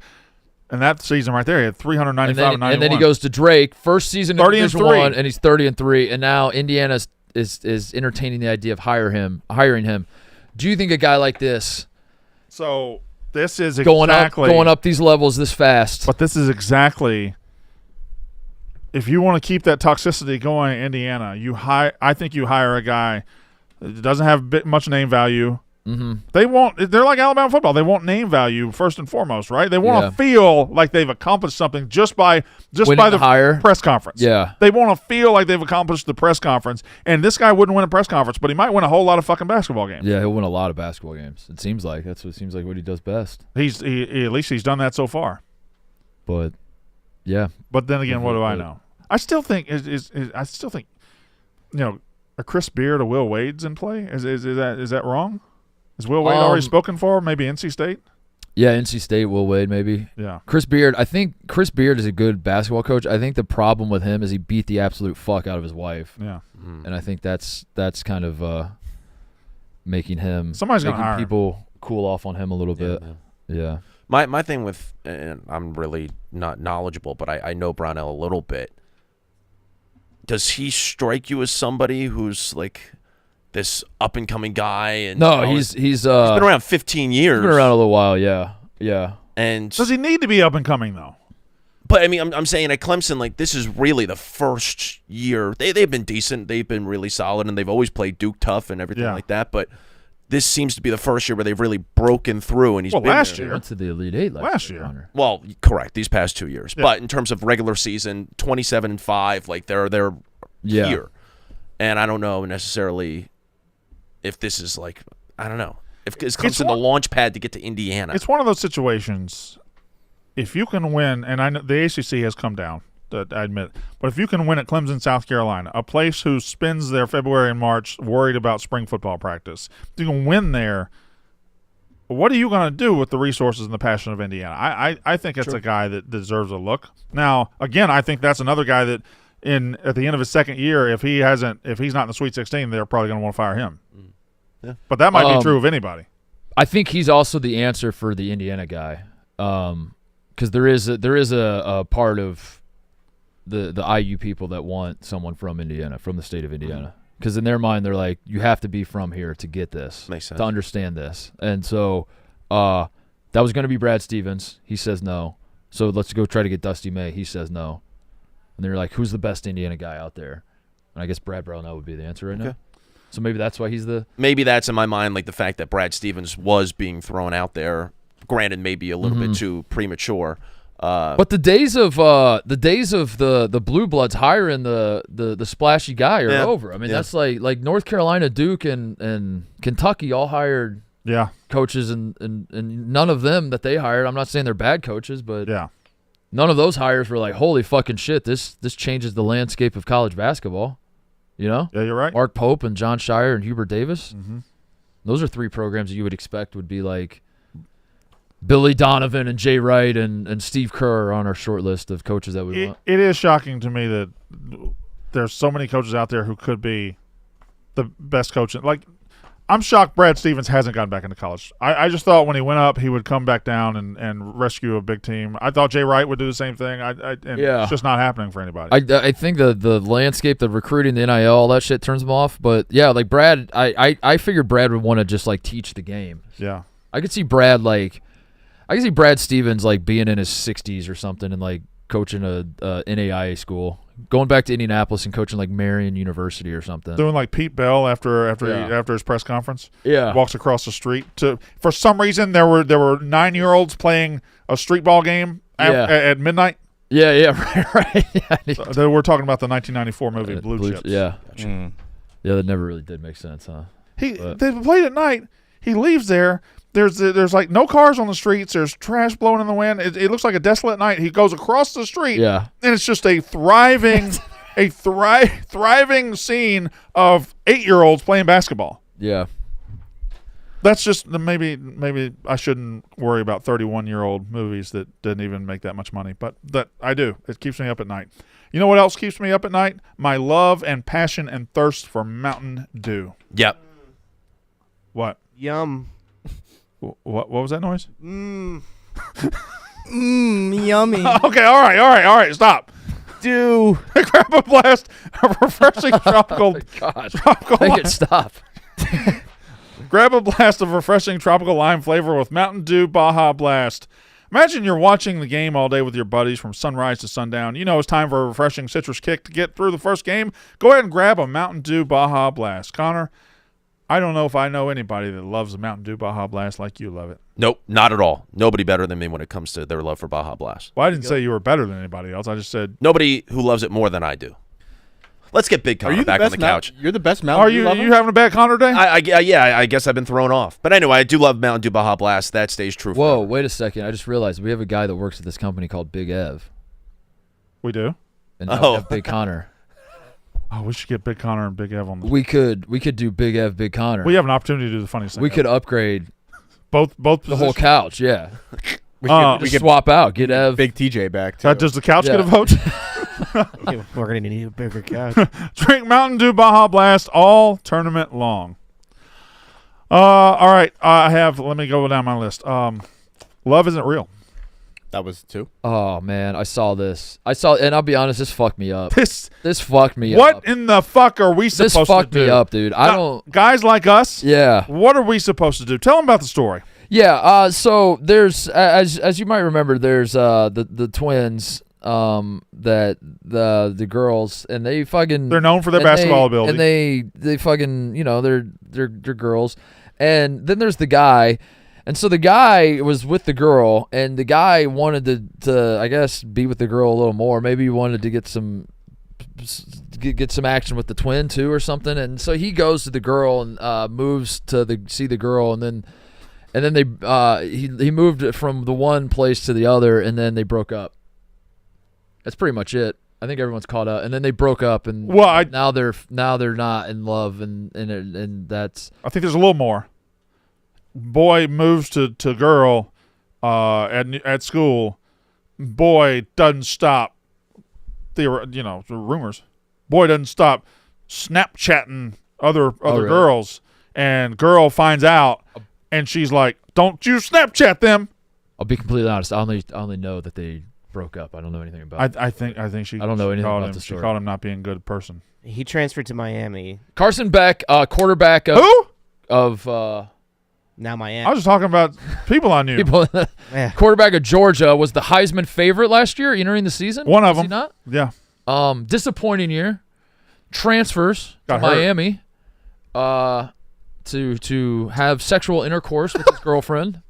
And that season right there, he had 395 and 91. And then he goes to Drake, first season in 30 and Division 3. 1, and he's 30-3. And now Indiana is entertaining the idea of hiring him. Do you think a guy like this So this is going exactly up these levels this fast? But this is exactly, if you want to keep that toxicity going in Indiana, I think you hire a guy that doesn't have much name value. Mm-hmm. They're like Alabama football. They want name value first and foremost, right? They want to Yeah. feel like they've accomplished something just by Winning the the hire. press conference. Yeah. They want to feel like they've accomplished the press conference. And this guy wouldn't win a press conference, but he might win a whole lot of fucking basketball games. Yeah, he'll win a lot of basketball games. It seems like what he does best. He at least he's done that so far. But yeah, But then again, what do I know? I still think a Chris Beard, a Will Wade's in play. Is that wrong? Is Will Wade already spoken for? Maybe NC State? yeah, NC State, Will Wade, maybe. Yeah. Chris Beard. I think Chris Beard is a good basketball coach. I think the problem with him is he beat the absolute fuck out of his wife, Yeah. and I think that's kind of making Somebody's gonna hire him. people cool off on him a little bit. Yeah. My thing with, and I'm really not knowledgeable, but I know Brownell a little bit. Does he strike you as somebody who's like this up and coming guy? And No, you know, he's he's been around 15 years. He's been around a little while. Yeah. Yeah. And Does he need to be up and coming though? but I mean, I'm saying at Clemson, like this is really the first year they've been decent, they've been really solid, and they've always played Duke tough and everything like that. But this seems to be the first year where they've really broken through, and he's been last there. year. Went to the Elite Eight Last year. Connor. Well, correct. These past 2 years, but in terms of regular season, 27-5, like they're Yeah. here, and I don't know necessarily if this is like I don't know if is Clemson the launch pad to get to Indiana. It's one of those situations. If you can win, and I know the ACC has come down, I admit, but if you can win at Clemson, South Carolina, a place who spends their February and March worried about spring football practice, if you can win there, what are you going to do with the resources and the passion of Indiana? I think it's a guy that deserves a look. Now, again, I think that's another guy that at the end of his second year, if he's not in the Sweet 16, they're probably going to want to fire him. Yeah. But that might be true of anybody. I think he's also the answer for the Indiana guy, because there is a part of the IU people that want someone from Indiana, from the state of Indiana, because in their mind they're like, you have to be from here to get this, Makes sense. to understand this, and so that was going to be Brad Stevens. He says no, so let's go try to get Dusty May. He says no, and they're like, who's the best Indiana guy out there? And I guess Brad Brownell would be the answer right now. So maybe that's why he's the. Maybe that's in my mind, like the fact that Brad Stevens was being thrown out there. Granted, maybe a little bit too premature. But the days of the Blue Bloods hiring the splashy guy are over. I mean, that's like North Carolina, Duke, and Kentucky all hired coaches, and none of them that they hired. I'm not saying they're bad coaches, but none of those hires were like, holy fucking shit, this changes the landscape of college basketball. You know? Yeah, you're right. Mark Pope and John Shire and Hubert Davis. Those are 3 programs that you would expect would be like Billy Donovan and Jay Wright and Steve Kerr are on our short list of coaches that we want. It is shocking to me that there's so many coaches out there who could be the best coach. Like, I'm shocked Brad Stevens hasn't gotten back into college. I just thought when he went up, he would come back down and rescue a big team. I thought Jay Wright would do the same thing. It's just not happening for anybody. I think the landscape, the recruiting, the NIL, all that shit turns them off. But, yeah, like Brad, I figured Brad would want to just, like, teach the game. Yeah. I could see Brad Stevens, like, being in his 60s or something and, like, coaching a NAIA school. Going back to Indianapolis and coaching like Marion University or something. Doing like Pete Bell after his press conference. Yeah. Walks across the street. For some reason, there were 9-year-olds playing a street ball game at midnight. Yeah, right. So we're talking about the 1994 movie Blue Chips. Yeah. Gotcha. Yeah, that never really did make sense, huh? They played at night. He leaves there. There's like no cars on the streets. There's trash blowing in the wind. It looks like a desolate night. He goes across the street. Yeah. And it's just a thriving scene of 8-year-olds playing basketball. Yeah. That's just maybe I shouldn't worry about 31-year-old movies that didn't even make that much money, but that I do. It keeps me up at night. You know what else keeps me up at night? My love and passion and thirst for Mountain Dew. Yep. What? Yum. What was that noise? Yummy. Okay, all right. Stop. Dew. Grab a blast of refreshing tropical. Make it stop. Grab a blast of refreshing tropical lime flavor with Mountain Dew Baja Blast. Imagine you're watching the game all day with your buddies from sunrise to sundown. You know it's time for a refreshing citrus kick to get through the first game. Go ahead and grab a Mountain Dew Baja Blast. Connor, I don't know if I know anybody that loves the Mountain Dew Baja Blast like you love it. Nope, not at all. Nobody better than me when it comes to their love for Baja Blast. Well, I didn't say you were better than anybody else. I just said nobody who loves it more than I do. Let's get Big Connor back on the couch. You're the best Mountain Dew lover? Are you having a bad Connor day? I guess I've been thrown off. But anyway, I do love Mountain Dew Baja Blast. That stays true for Whoa, wait a second. I just realized we have a guy that works at this company called Big Ev. We do? And now we have Big Connor. Oh, we should get Big Connor and Big Ev on the We could do Big Ev, Big Connor. We have an opportunity to do the funniest thing. We could upgrade both the whole couch, yeah. We could swap out, get Ev. Big TJ back, too. Does the couch get a vote? We're going to need a bigger couch. Drink Mountain Dew Baja Blast all tournament long. All right. Let me go down my list. Love Isn't Real. That was 2. Oh, man. I saw this. And I'll be honest, this fucked me up. This fucked me up. What in the fuck are we supposed to do? This fucked me up, dude. Guys like us? Yeah. What are we supposed to do? Tell them about the story. Yeah. So there's, as you might remember, there's the twins, that the girls, and they fucking, they're known for their basketball ability, and they fucking, they're girls, and then there's the guy. And so the guy was with the girl, and the guy wanted to I guess, be with the girl a little more. Maybe he wanted to get some action with the twin too or something. And so he goes to the girl and moves to see the girl, and then they he moved from the one place to the other, and then they broke up. That's pretty much it. I think everyone's caught up, and then they broke up, and now they're not in love, and that's. I think there's a little more. Boy moves to girl at school. Boy doesn't stop. The rumors. Boy doesn't stop Snapchatting other really? girls, and girl finds out. and she's like, "Don't you Snapchat them." I'll be completely honest. I only know that they broke up. I don't know anything about it. I think she. I don't know she anything called about him, the She story. called him not being a good person. He transferred to Miami. Carson Beck, quarterback of Who? Now Miami. I was just talking about people I knew. people. Yeah. Quarterback of Georgia was the Heisman favorite last year entering the season. One of Was he them. not? Yeah. Disappointing year. Transfers Got to hurt. Miami. To have sexual intercourse with his girlfriend.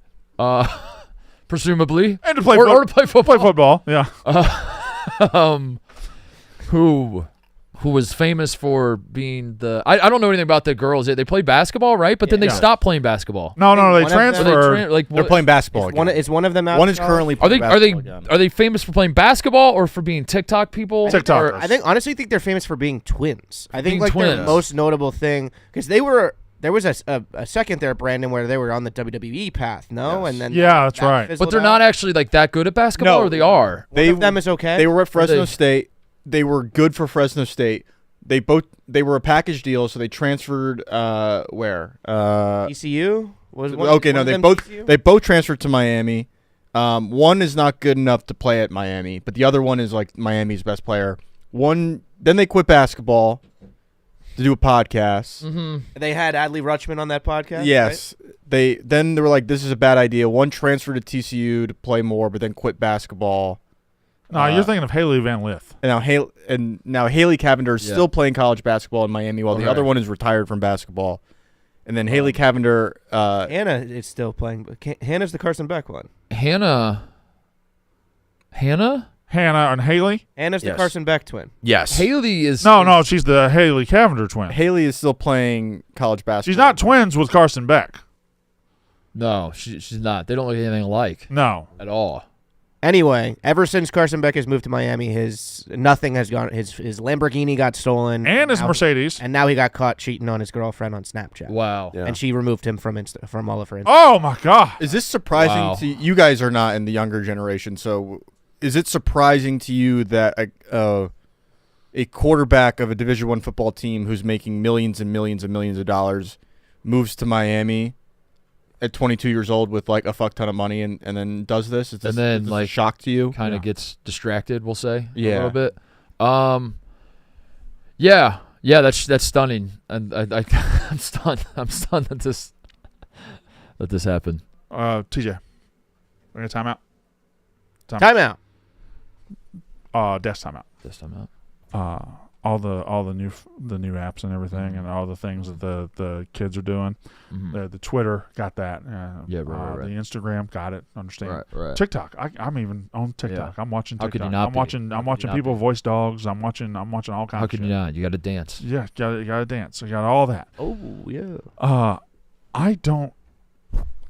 Presumably. And to play or to play football. Play football. Yeah. Who was famous for being the I don't know anything about the girls. They played basketball, right? But then they Yeah. stopped playing basketball. No, they One of them- transferred. They're playing basketball again. Is one of them out? One is currently Are playing they basketball again. are they famous for playing basketball or for being TikTok people? TikTokers. Or- I honestly think they're famous for being twins. I Being think their twins. most notable thing because there was a second there, Brandon, where they were on the WWE path, no? Yes. And then Yeah, that's right. fizzled but they're out. not actually like that good at basketball, No. or they are. One of them is okay. They were at Fresno they? State. They were good for Fresno State. They were a package deal, so they transferred where? ECU was one, Okay, one no, of they them both ECU? they both transferred to Miami. One is not good enough to play at Miami, but the other one is like Miami's best player. Then they quit basketball to do a podcast. Mm-hmm. They had Adley Rutschman on that podcast. Yes. They were like, this is a bad idea. One transferred to TCU to play more, but then quit basketball. No, you're thinking of Haley Van Lith. And now Haley Cavender is still playing college basketball in Miami, while the Okay. other one is retired from basketball. And then Haley Cavender, Hannah is still playing. But Hannah's the Carson Beck one. Hannah Hannah and Haley. Hannah's the Yes. Carson Beck twin. Yes. Haley is No, she's the Haley Cavender twin. Haley is still playing college basketball. She's not twins with Carson Beck. No, she's not. They don't look anything alike No. at all. Anyway, ever since Carson Beck has moved to Miami, nothing has gone. His Lamborghini got stolen, And his now- Mercedes. and now he got caught cheating on his girlfriend on Snapchat. Wow. Yeah. And she removed him from from all of her. Oh, my God. Is this surprising Wow. to you? Guys are not in the younger generation, so is it surprising to you that a quarterback of a Division I football team who's making millions and millions and millions of dollars moves to Miami at 22 years old with like a fuck ton of money and then does this? Is this, And then, is this like, a shock to you? Kind of gets distracted, we'll say, a Yeah. little bit. Yeah, that's stunning, and I'm stunned. I'm stunned that this happened. TJ. We're going to timeout. Timeout. Desk timeout. This time out. All the new apps and everything, and all the things that the kids are doing. Mhm. The Twitter got that. Yeah, right. The Instagram got it. Understand? Right. TikTok. I'm even on TikTok. Yeah. I'm watching How TikTok. could you not I'm be? watching. How I'm could watching you not people be? voice dogs. I'm watching all kinds How of could shit. you not? You got to dance. Yeah, you gotta dance. You got all that. Oh yeah. I don't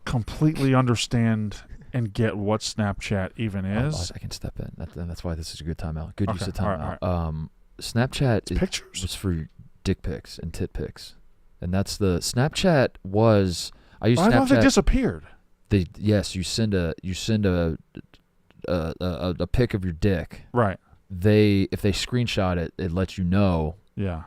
completely understand and get what Snapchat even is. I can step in. That's why this is a good timeout. Good use Okay, of timeout. all Snapchat Pictures. was for dick pics and tit pics, and that's the Snapchat was. I used I thought they Snapchat. disappeared. You send a pic of your dick. Right. If they screenshot it, it lets you know Yeah.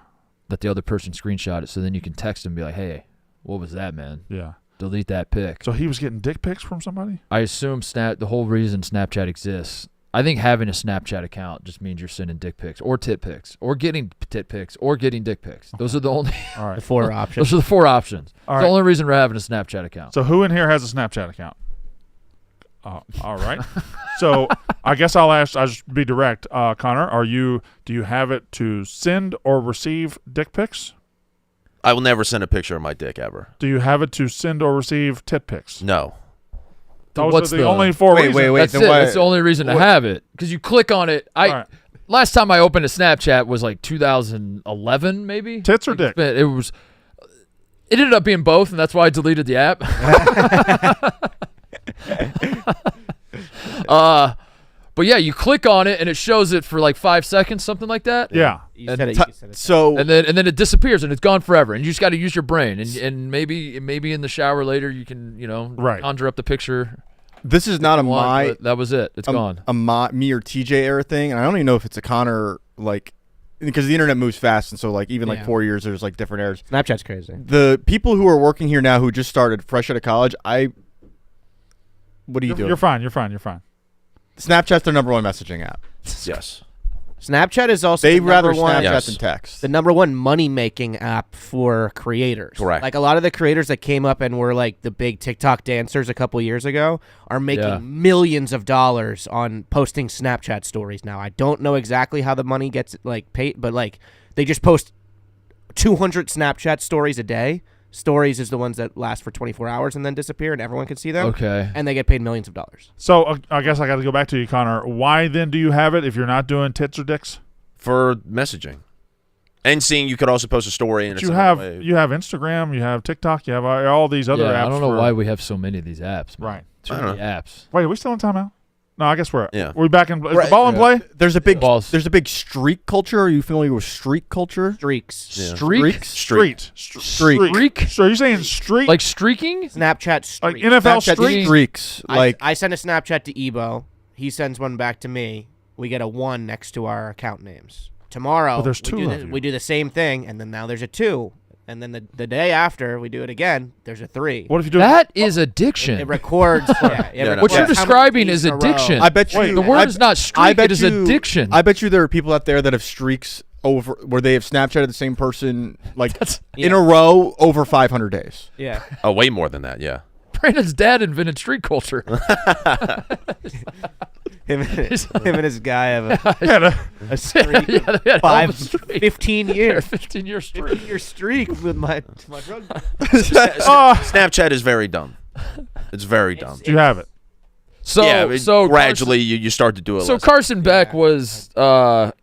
that the other person screenshot it, so then you can text them and be like, "Hey, what was that, man? Yeah. Delete that pic." So he was getting dick pics from somebody? I assume the whole reason Snapchat exists. I think having a Snapchat account just means you're sending dick pics or tit pics or getting tit pics or getting dick pics. Those are the only. All right. The four options. Those are the four options. All It's right. the only reason we're having a Snapchat account. So who in here has a Snapchat account? All right. So I guess I'll just be direct. Connor, do you have it to send or receive dick pics? I will never send a picture of my dick ever. Do you have it to send or receive tit pics? No. Those What's are the only four Wait, reasons. wait. That's then it. why- That's the only reason to have it, because you click on it. All right. Last time I opened a Snapchat was like 2011, maybe. Tits or dick? It was. It ended up being both, and that's why I deleted the app. But yeah, you click on it and it shows it for like 5 seconds, something like that. Yeah. You And said it. Ti- You said it. so And then it disappears and it's gone forever, and you just got to use your brain, and maybe in the shower later you can Right. conjure up the picture. this is not a But that was it. It's gone. me or TJ era thing, and I don't even know if it's a Connor like because the internet moves fast, and so like even like Yeah. 4 years, there's like different eras. Snapchat's crazy. The people who are working here now who just started fresh out of college, what are you doing? You're fine. You're fine. Snapchat's their number one messaging app. Yes. Snapchat is also They'd the rather number one, Snapchat Yes. than text. the number one money-making app for creators. Correct. Like a lot of the creators that came up and were like the big TikTok dancers a couple years ago are making Yeah. millions of dollars on posting Snapchat stories now. I don't know exactly how the money gets like paid, but like they just post 200 Snapchat stories a day. Stories is the ones that last for 24 hours and then disappear and everyone can see them. Okay. And they get paid millions of dollars. So I guess I got to go back to you, Connor. Why then do you have it if you're not doing tits or dicks? For messaging. And seeing you could also post a story. And But you have Instagram, you have TikTok, you have all these other apps. I don't know for- why we have so many of these apps. Man. Right. Too I don't many apps. Wait, are we still in timeout? No, I guess we're Yeah. We're back in. Is Right. the ball in Yeah. play? There's a big Balls. streak culture. Are you familiar with streak culture? Streaks. Yeah. Streak? Street. Streak? So are you saying street? Like streaking? Snapchat streaks. like NFL Snapchat street? streaks. I send a Snapchat to Ebo. He sends one back to me. We get a 1 next to our account names. Tomorrow, Well, there's 2 of you. we do the same thing, and then now there's a 2. And then the day after, we do it again, there's a 3. What if you do That is addiction. It records. It Yeah, no. records What you're how many describing days is in a row. addiction. I bet you. the word is not streak, it is addiction. I bet you there are people out there that have streaks over where they have Snapchatted the same person like in a row over 500 days. Yeah. Oh, way more than that, yeah. Brandon's dad invented streak culture. Him and his guy have a streak. Yeah, they had Five- Elvis streak. 15 years. 15-year streak. 15-year streak with my drug. Snapchat is very dumb. It's very dumb. you have it? So, yeah, so gradually you start to do it. So less. Carson Beck was, but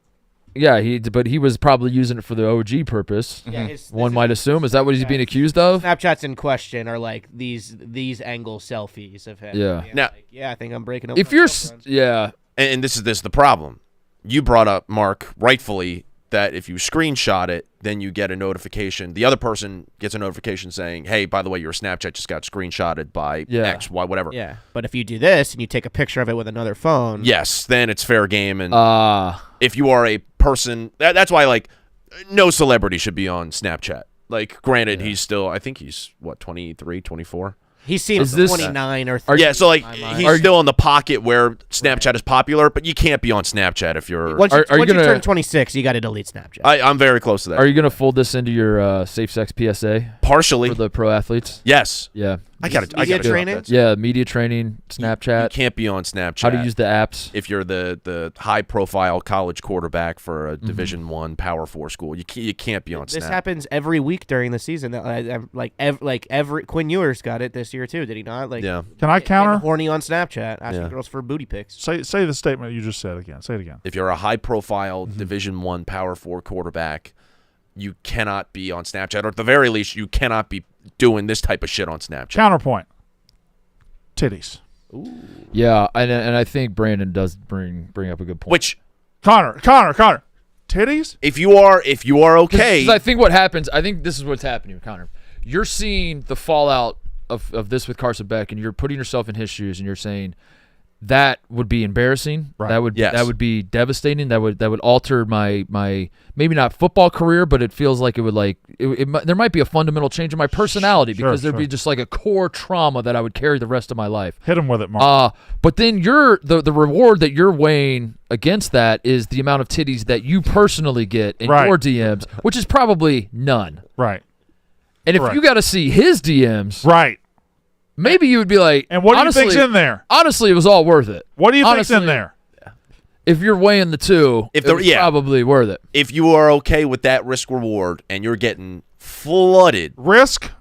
he was probably using it for the OG purpose. Yeah, One might assume. Is that what he's being accused of? Snapchats in question are like these angle selfies of him. Yeah. Now- like, yeah, I think I'm breaking up. If my you're, girlfriend. yeah, and this is the problem. You brought up, Mark, rightfully, that if you screenshot it, then you get a notification. The other person gets a notification saying, hey, by the way, your Snapchat just got screenshotted by X, Y, whatever. Yeah, but if you do this and you take a picture of it with another phone, Yes, then it's fair game. And if you are a person, that's why, like, no celebrity should be on Snapchat. Like, granted, he's still, I think he's, 23, 24? he seems Is this- 29 or 30. Yeah, so, like, in my mind. he's still in the pocket where Snapchat is popular, but you can't be on Snapchat if you're... Once Are you you gonna- turn 26, you got to delete Snapchat. I'm very close to that. are you gonna fold this into your safe sex PSA Partially. for the pro athletes? Yes. Yeah, I got to Media training? yeah. Media training, You Snapchat, can't be on Snapchat. how to use the apps. if you're the high profile college quarterback for Mm-hmm. a Division 1 Power 4 school. You can't be on This Snap. happens every week during the season. Every Quinn Ewers got it this year too. Did he not? Like, Yeah. Can I getting counter? horny on Snapchat, asking Yeah. girls for booty pics. Say the statement you just said again. Say it again. If you're a high profile Mm-hmm. Division 1 Power 4 quarterback, you cannot be on Snapchat, or at the very least, you cannot be doing this type of shit on Snapchat. Counterpoint. Titties. Yeah, and I think Brandon does bring up a good point. Which, Connor. Titties? if you are okay, 'Cause I think what happens, I think this is what's happening with Connor. You're seeing the fallout of this with Carson Beck, and you're putting yourself in his shoes, and you're saying that would be embarrassing. Right. Yes. That would be devastating. That would alter my maybe not football career, but it feels like it would there might be a fundamental change in my personality Sure, because there'd sure. be just like a core trauma that I would carry the rest of my life. Hit him with it, Mark. But then the reward that you're weighing against that is the amount of titties that you personally get in Right. your DMs, which is probably none. Right. And if Correct. you got to see his DMs, Right. maybe you would be like, And what do you honestly, think's in there? honestly, it was all worth it. What do you think's in Honestly, there? If you're weighing the two, If it they're- was yeah. probably worth it. if you are okay with that risk reward and you're getting flooded Risk.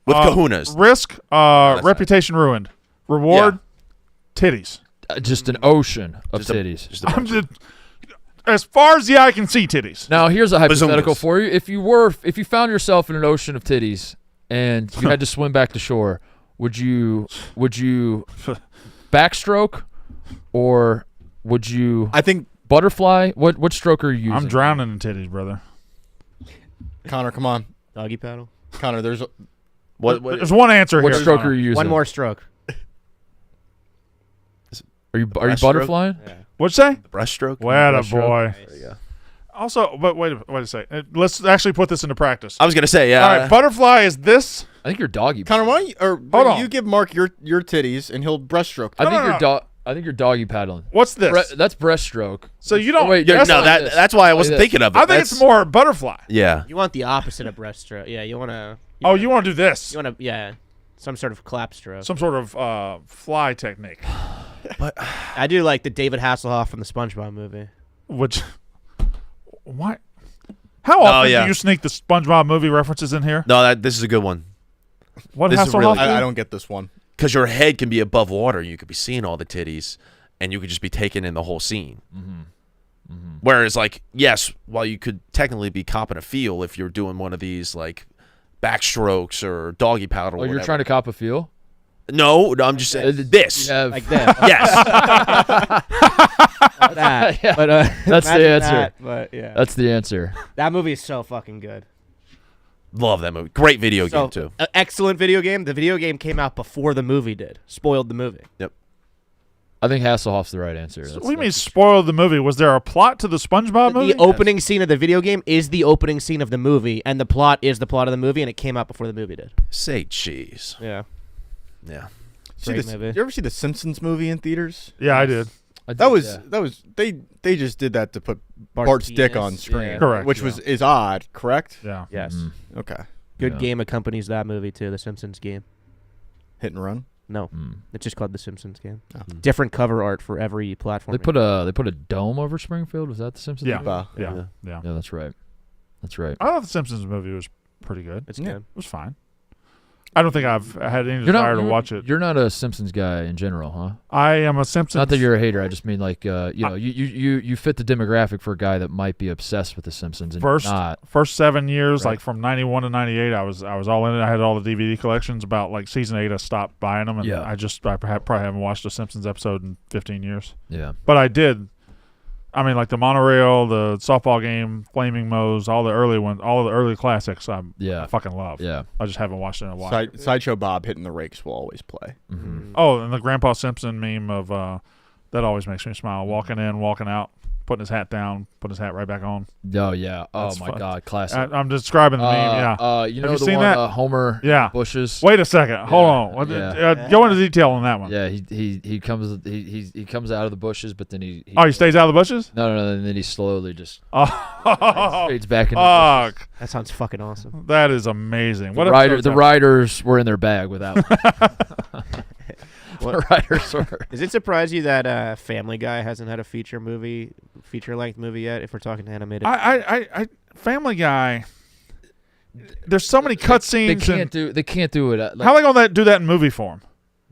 with kahunas, Risk. Reputation ruined. Reward. Titties. Just an ocean of just a- titties. just a I'm just, as far as the eye can see, titties. Now, here's a hypothetical Bazungas. for you. If you found yourself in an ocean of titties and you had to swim back to shore, would you backstroke or would you I think butterfly? What stroke are you using? I'm drowning in titties, brother. Connor, come on, Doggy paddle. Connor. There's what There's one answer What here. stroke Connor. are you using? One more stroke. Are you breaststroke? butterflying? What'd you say? breaststroke? What a breaststroke. boy. There you go. Also, but wait a second. Let's actually put this into practice. I was gonna say, yeah. All right, butterfly is this. I think you're doggy. Connor, why don't you, Hold on. you give Mark your titties and he'll breaststroke. I think no. I think you're doggy paddling. What's this? That's breaststroke. So you don't. wait, that's no, not this. that's why I wasn't Like this. thinking of it. I think it's more butterfly. Yeah. You want the opposite of breaststroke. Yeah, you want to. Oh, you want to do this? You want to, yeah, some sort of clap stroke. Some sort of fly technique. But I do like the David Hasselhoff from the SpongeBob movie. Which, why? How often yeah. do you sneak the SpongeBob movie references in here? no, this is a good one. What This is Hasselhoff really- do? I don't get this one. Because your head can be above water. You could be seeing all the titties, and you could just be taking in the whole scene. Whereas, like, yes, while you could technically be copping a feel if you're doing one of these, like, backstrokes or doggy paddle. Oh, or you're whatever. trying to cop a feel? No, I'm just saying this. You have- Like that. Yes. that. Yeah. But That's the imagine answer. that, but yeah, That's the answer. that movie is so fucking good. Love that movie. Great video So, game too. Excellent video game. The video game came out before the movie did. Spoiled the movie. I think Hasselhoff's the right answer. What do you mean spoiled the movie? Was there a plot to the SpongeBob movie? The opening scene of the video game is the opening scene of the movie, and the plot is the plot of the movie, and it came out before the movie did. Say cheese. Yeah. Yeah. Great movie. Did you ever see the Simpsons movie in theaters? Yeah, I did. That was they just did that to put Bart's dick penis, on screen, yeah. Correct, which is odd, correct? Yeah. Yes. Okay, Good Yeah. game accompanies that movie too. The Simpsons game. hit and run. No, it's just called the Simpsons game. Oh. Different cover art for every platform. They put a dome over Springfield. Was that the Simpsons? Yeah. movie? Yeah. Yeah. Yeah, that's right. That's right. I thought the Simpsons movie was pretty good. It's It good. was fine. I don't think I've had any desire to watch it. You're not a Simpsons guy in general, huh? I am a Simpsons. Not that you're a hater. I just mean like you fit the demographic for a guy that might be obsessed with the Simpsons and first not. 7 years, Right. like from 91 to 98, I was all in it. I had all the DVD collections. About like season 8, I stopped buying them, and Yeah. I probably haven't watched a Simpsons episode in 15 years. Yeah. But I did. I mean, like the monorail, the softball game, Flaming Moe's, all the early ones, all the early classics. I fucking love. Yeah. I just haven't watched it in a while. Sideshow Bob hitting the rakes will always play. Oh, and the Grandpa Simpson meme of that always makes me smile. Walking in, walking out, putting his hat down, putting his hat right back on. Oh yeah. Oh That's my fun. God, classic. I'm describing the meme. Yeah. You Have know you the seen one that? Homer Yeah. Bushes. Wait a second. Hold on. Yeah. Go into detail on that one. Yeah, he comes out of the bushes, but then he Oh, he stays out of the bushes? no, and then he slowly just Oh, fades back into the bushes. fuck. That sounds fucking awesome. That is amazing. What The episode's that? riders were in their bag with that one. The riders were. Does it surprise you that Family Guy hasn't had a feature length movie yet? If we're talking animated, I Family Guy. There's so many cutscenes. They can't do it. How are they gonna do that in movie form?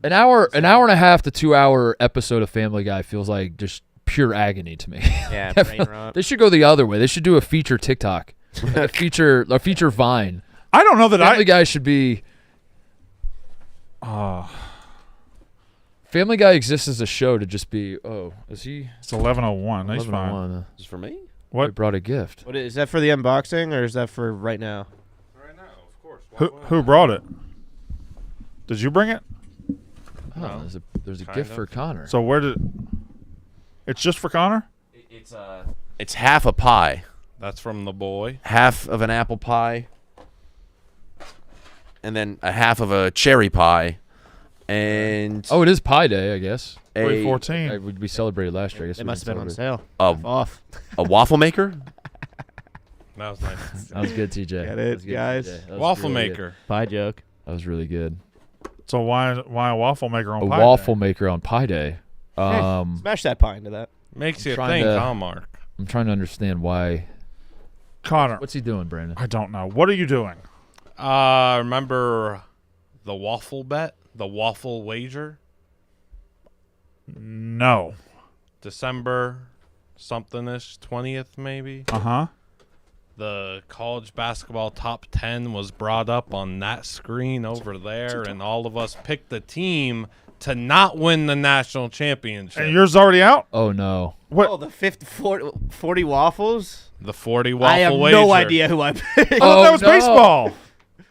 An hour and a half to 2 hour episode of Family Guy feels like just pure agony to me. yeah, brain rot. They should go the other way. They should do a feature TikTok, a feature Vine. I don't know that Family Guy should be. Family Guy exists as a show to just be. Oh, is he? It's 11:01. He's fine. 11:01. Is it for me? What? They brought a gift. What is that for the unboxing or is that for right now? Right now, of course. Who brought it? Did you bring it? Oh, there's a Kind gift of. for Connor. So where did? It's just for Connor. It's half a pie, That's from the boy. half of an apple pie, and then a half of a cherry pie, and Oh, it is Pie Day, I guess. a 2014. We celebrated last year. I guess It we must have didn't been on celebrate. sale. a, Off. a waffle maker. That was nice. That was good, TJ. Get That it, was good, guys? TJ. That was Waffle really good. maker. Pie joke. That was really good. So why a waffle maker on A Pie waffle Day? maker on Pie Day. Smash that pie into that. Makes you trying think, to- huh, Mark? I'm trying to understand why. Connor, What's he doing, Brandon? I don't know. What are you doing? Remember the waffle bet? The waffle wager? No. December something-ish, 20th maybe? Uh-huh. The college basketball top 10 was brought up on that screen over there, and all of us picked the team to not win the national championship. And yours already out? Oh no. What? Oh, the 40 waffles? The 40 waffle I have wager. no idea who I picked. I thought that was no. baseball.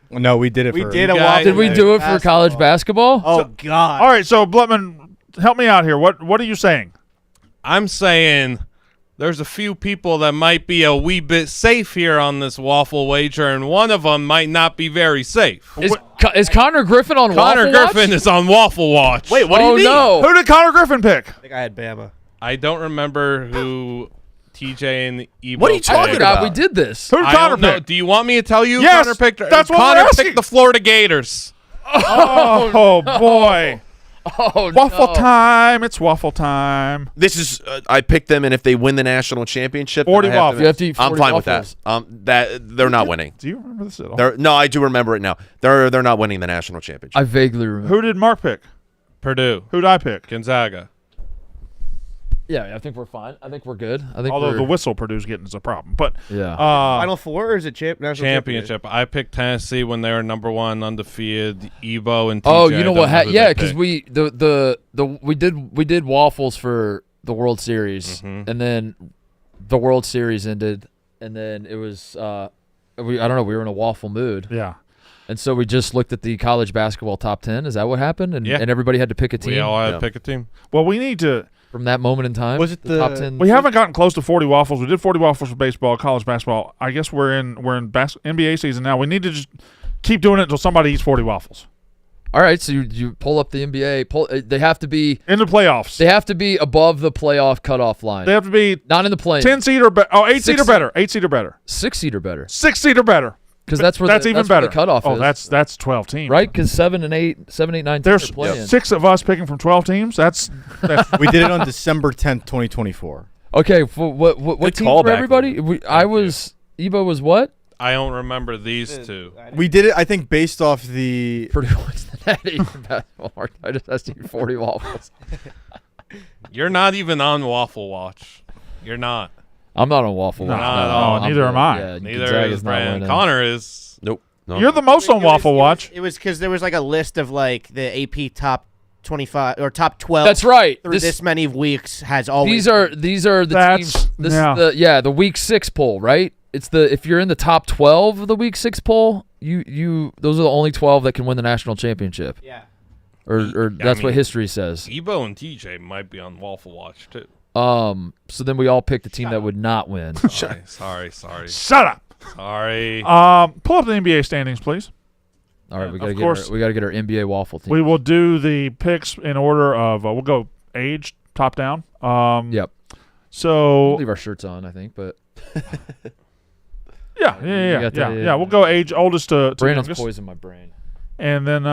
No, we did it. We for did a guys- waffle. Did we do it for basketball. college basketball? Oh, God. All right, so Blutman, help me out here. What are you saying? I'm saying there's a few people that might be a wee bit safe here on this waffle wager, and one of them might not be very safe. Is Connor Griffin on Connor Waffle Griffin Watch? is on Waffle Watch. Wait, what do you mean? No. Who did Connor Griffin pick? I think I had Bama. I don't remember who TJ and Evo What are you picked. talking about? We did this. Who did I Connor don't know. pick? Do you want me to tell you? Yes, Connor picked. that's what Connor we're asking. picked the Florida Gators. Oh, boy. Oh, Waffle no. time. It's waffle time. This is I picked them, and if they win the national championship, 40 then I have waffles. You have to eat 40 I'm fine waffles. with that. That they're not winning. Do you remember this at all? No, I do remember it now. They're not winning the national championship. I vaguely remember. Who did Mark pick? Purdue, Who did I pick? Gonzaga. Yeah, I think we're fine. I think we're good. I think Although we're, the whistle Purdue's getting is a problem. But yeah. Final four, or is it national Championship. I picked Tennessee when they were number 1 undefeated. Evo and TJ. Oh, you know what? I don't who Yeah, they because picked. we did waffles for the World Series, Mhm. and then the World Series ended, and then it was I don't know. We were in a waffle mood, yeah. and so we just looked at the college basketball top 10. Is that what happened? And Yeah. and everybody had to pick a team We all had Yeah. to pick a team. Well, we need to. from that moment in time. Was it the top the- 10? We haven't gotten close to 40 waffles. We did 40 waffles for baseball, college basketball. I guess we're in NBA season now. We need to just keep doing it until somebody eats 40 waffles. All right, so you pull up the NBA. They have to be In the playoffs. they have to be above the playoff cutoff line. They have to be Not in the play. 10 seed or better. Oh, 8 seed or 6 better. 8 seed or better. 6 seed or better, 6 seed or better. because that's where that's even where better. the cutoff oh, is. that's 12 teams. right, because 7, 8, 9 teams There's are playing. 6 of us picking from 12 teams. That's We did it on December 10th, 2024. Okay, what Good team call for back. everybody? Evo was what? I don't remember these two. We did it, I think, based off the. Purdue wins the Natty for basketball. I just asked you 40 waffles. You're not even on Waffle Watch. You're not. I'm not on waffle. No, Watch. not at all. I'm Neither good. am I. Yeah, Neither Gonzaga's is not Brandon. winning. Connor is. Nope. No. You're the most on Waffle Watch. It was because there was like a list of like the AP top 25 or top 12. That's right. Through this many weeks has always. These are the That's- teams. This yeah. is the week 6 poll, right? It's if you're in the top 12 of the week 6 poll, you those are the only 12 that can win the national championship. Yeah. Or that's what mean- history says. Evo and TJ might be on Waffle Watch too. So then we all picked a team that would not win. Sorry. Shut up. Sorry. Pull up the NBA standings, please. All right, we Of got course. to get our NBA waffle team. We will do the picks in order of we'll go age top down. Yep. So Leave our shirts on, I think, but yeah. got the- Yeah. We'll go age oldest to Brandon's youngest. poisoned my brain. And then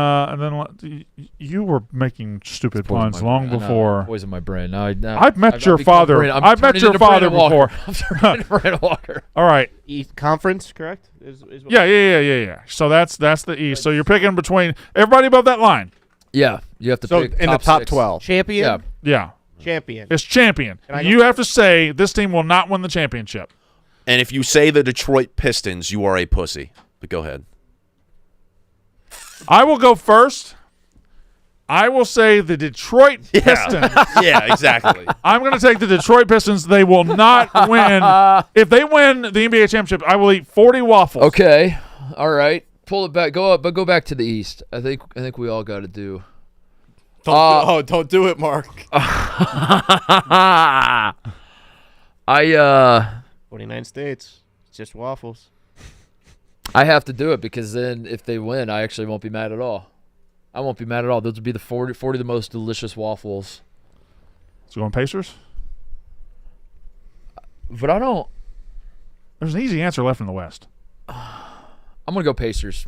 you were making stupid Poisoned puns my long brain. I know, before. Poisoned my brain. Now I've met your father. I've met your father before. I'm turning into Brandon Walker. All right. East Conference, correct? Is what- Yeah. So that's the East. So you're picking between everybody above that line. Yeah, you have to So pick in the top 6. 12. Champion. Yeah. Yeah. Champion. It's champion. Can I You go- have to say this team will not win the championship. And if you say the Detroit Pistons, you are a pussy. But go ahead. I will go first. I will say the Detroit Pistons. Yeah, exactly. I'm going to take the Detroit Pistons. They will not win. If they win the NBA championship, I will eat 40 waffles. Okay. All right. Pull it back. Go up, but go back to the East. I think we all got to do. Don't do it, Mark. 49 states. It's just waffles. I have to do it because then if they win, I actually won't be mad at all. I won't be mad at all. Those would be the 40 of the most delicious waffles. So going Pacers? But I don't. There's an easy answer left in the West. I'm gonna go Pacers.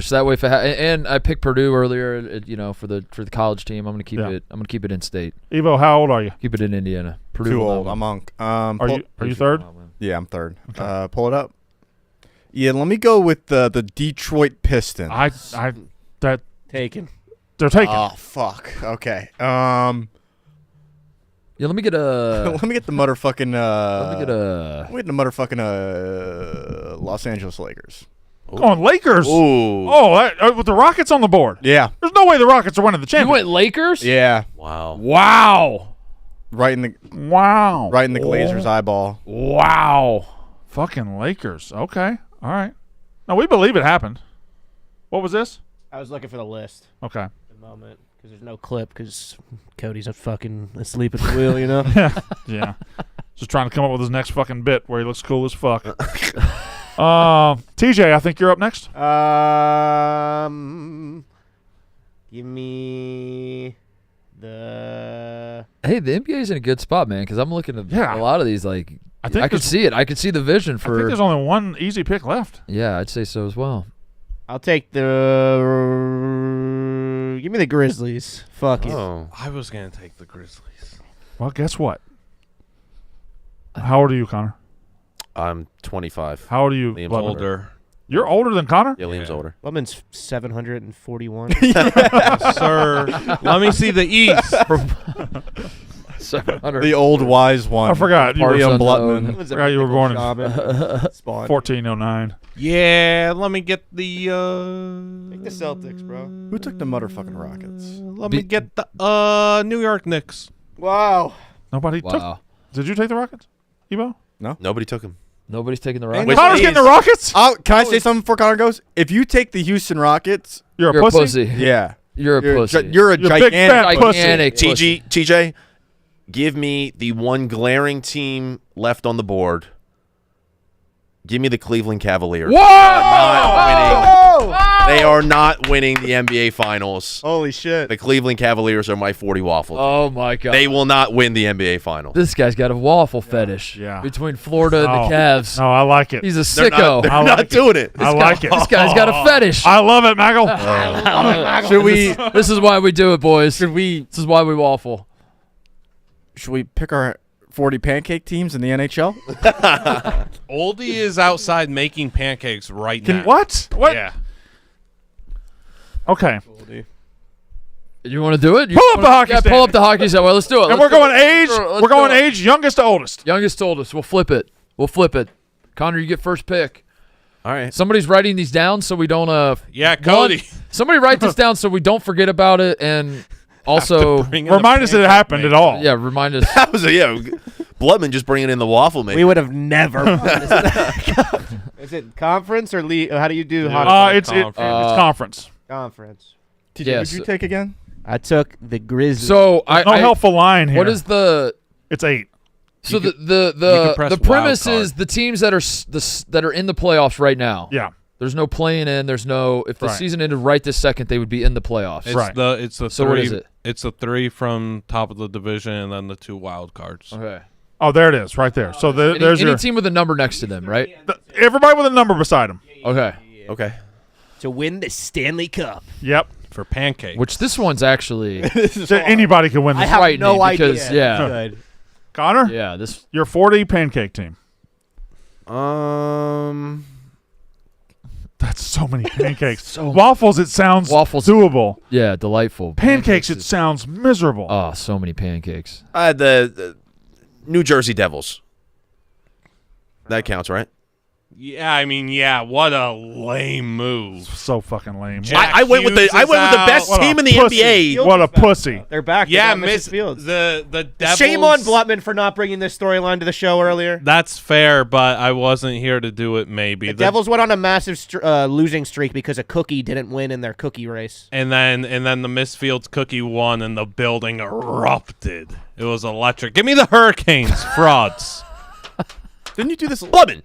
So that way, if and I picked Purdue earlier, for the college team, I'm gonna keep Yeah. it. I'm gonna keep it in state. Evo, how old are you? Keep it in Indiana. Purdue. Too will not old. win. I'm on. Are you Pacers third? will not win. Yeah, I'm third. Pull it up. Yeah, let me go with the Detroit Pistons. Taken. They're taking. Oh fuck. Okay. Yeah, let me get a. Let me get the motherfucking. let me get a. Let me get the motherfucking Los Angeles Lakers. Going Lakers. Ooh. Oh, with the Rockets on the board. Yeah. There's no way the Rockets are winning the You championship. went Lakers? Yeah. Wow. Wow. Right in the Wow. Glazers' eyeball. Wow. Fucking Lakers. Okay. All right. No, we believe it happened. What was this? I was looking for the list Okay. at the moment because there's no clip because Cody's fucking asleep at the wheel, you know? Yeah. Just trying to come up with his next fucking bit where he looks cool as fuck. TJ, I think you're up next. Give me the. Hey, the NBA's in a good spot, man, because I'm looking at a lot of these. Like, I could see it. I could see the vision for. I think there's only one easy pick left. Yeah, I'd say so as well. I'll take the. Give me the Grizzlies. Fuck it. Oh, I was gonna take the Grizzlies. Well, guess what? How old are you, Connor? I'm 25. How old are you? Liam's Bloodman? Older. You're older than Connor? Yeah, Liam's older. Lemon's 741. Sir, let me see the East. 700. The old wise one. I forgot. You were, Liam unknown. Blutman. forgot you were born in Spawn. 1409. Yeah, let me get the. Take the Celtics, bro. Who took the motherfucking Rockets? Let me get the New York Knicks. Wow. Nobody took. Did you take the Rockets, Ebo? Nobody took him. Nobody's taking the Ain't Rockets. Which Connor's getting the Rockets? Can I say something before Connor goes? If you take the Houston Rockets, You're You're a pussy? yeah. You're a pussy. You're a You're a big fat gigantic pussy. Gigantic pussy. TJ, give me the one glaring team left on the board. Give me the Cleveland Cavaliers. Whoa! They are not winning the NBA Finals. Holy shit. The Cleveland Cavaliers are my 40 waffle. Oh, my God. They will not win the NBA Finals. This guy's got a waffle fetish Yeah. between Florida and the Cavs. No, I like it. He's a They're sicko. not, I like not it. doing it. I like it. This guy's got a fetish. I love it, Maggle. Should we This is why we do it, boys. should we This is why we waffle. pick our 40 pancake teams in the NHL? Oldie is outside making pancakes right now. What? What? Yeah. Okay. You want to do it? Pull up the hockey Yeah, stand. pull up the hockey stand. Well, let's do it. And Let's we're do going it. age. Let's We're going do it. age, youngest to oldest. Youngest told us. We'll flip it. We'll flip it. Connor, you get first pick. All right. Somebody's writing these down so we don't. Yeah, Cody. Somebody write this down so we don't forget about it, and also Bring in the Remind us that it pancake happened maker. at all. yeah, remind us. That was Bloodman just bringing in the waffle maker. We would have never. Is it conference or league? How do you do hockey? It's conference. Conference. TJ, Yes. would you take again? I took the Grizzlies. So No helpful line here. What is the? It's 8. So You the can press the premise wild card. is the teams that are that are in the playoffs right now. Yeah. There's no playing in. There's no. If the Right. season ended right this second, they would be in the playoffs. It's Right. it's the So three. what is it? It's the 3 from top of the division and then the 2 wild cards. Okay. Oh, there it is, right there. So there's Any your team with a number next to them, right? everybody with a number beside him. Okay. Okay. to win the Stanley Cup. Yep. For pancakes. Which this one's actually So anybody can win I this. have frightening no idea. because yeah, Good. Connor, yeah. This your 40 pancake team. That's so many pancakes. Waffles, it sounds Waffles. doable. yeah, delightful. Pancakes, it is- sounds miserable. oh, so many pancakes. The New Jersey Devils. That counts, right? Yeah, I mean, yeah, what a lame move. So fucking lame. Jack I went with the Hughes I went is with the out. best What a team in the pussy. NBA. What a pussy. They're back. They Yeah, got Mrs. Fields. the Devils. Shame on Blutman for not bringing this storyline to the show earlier. That's fair, but I wasn't here to do it. Maybe The Devils went on a massive losing streak because a cookie didn't win in their cookie race. and then the Miss Fields cookie won, and the building erupted. It was electric. Give me the Hurricanes, frauds. Didn't you do this? Blubman,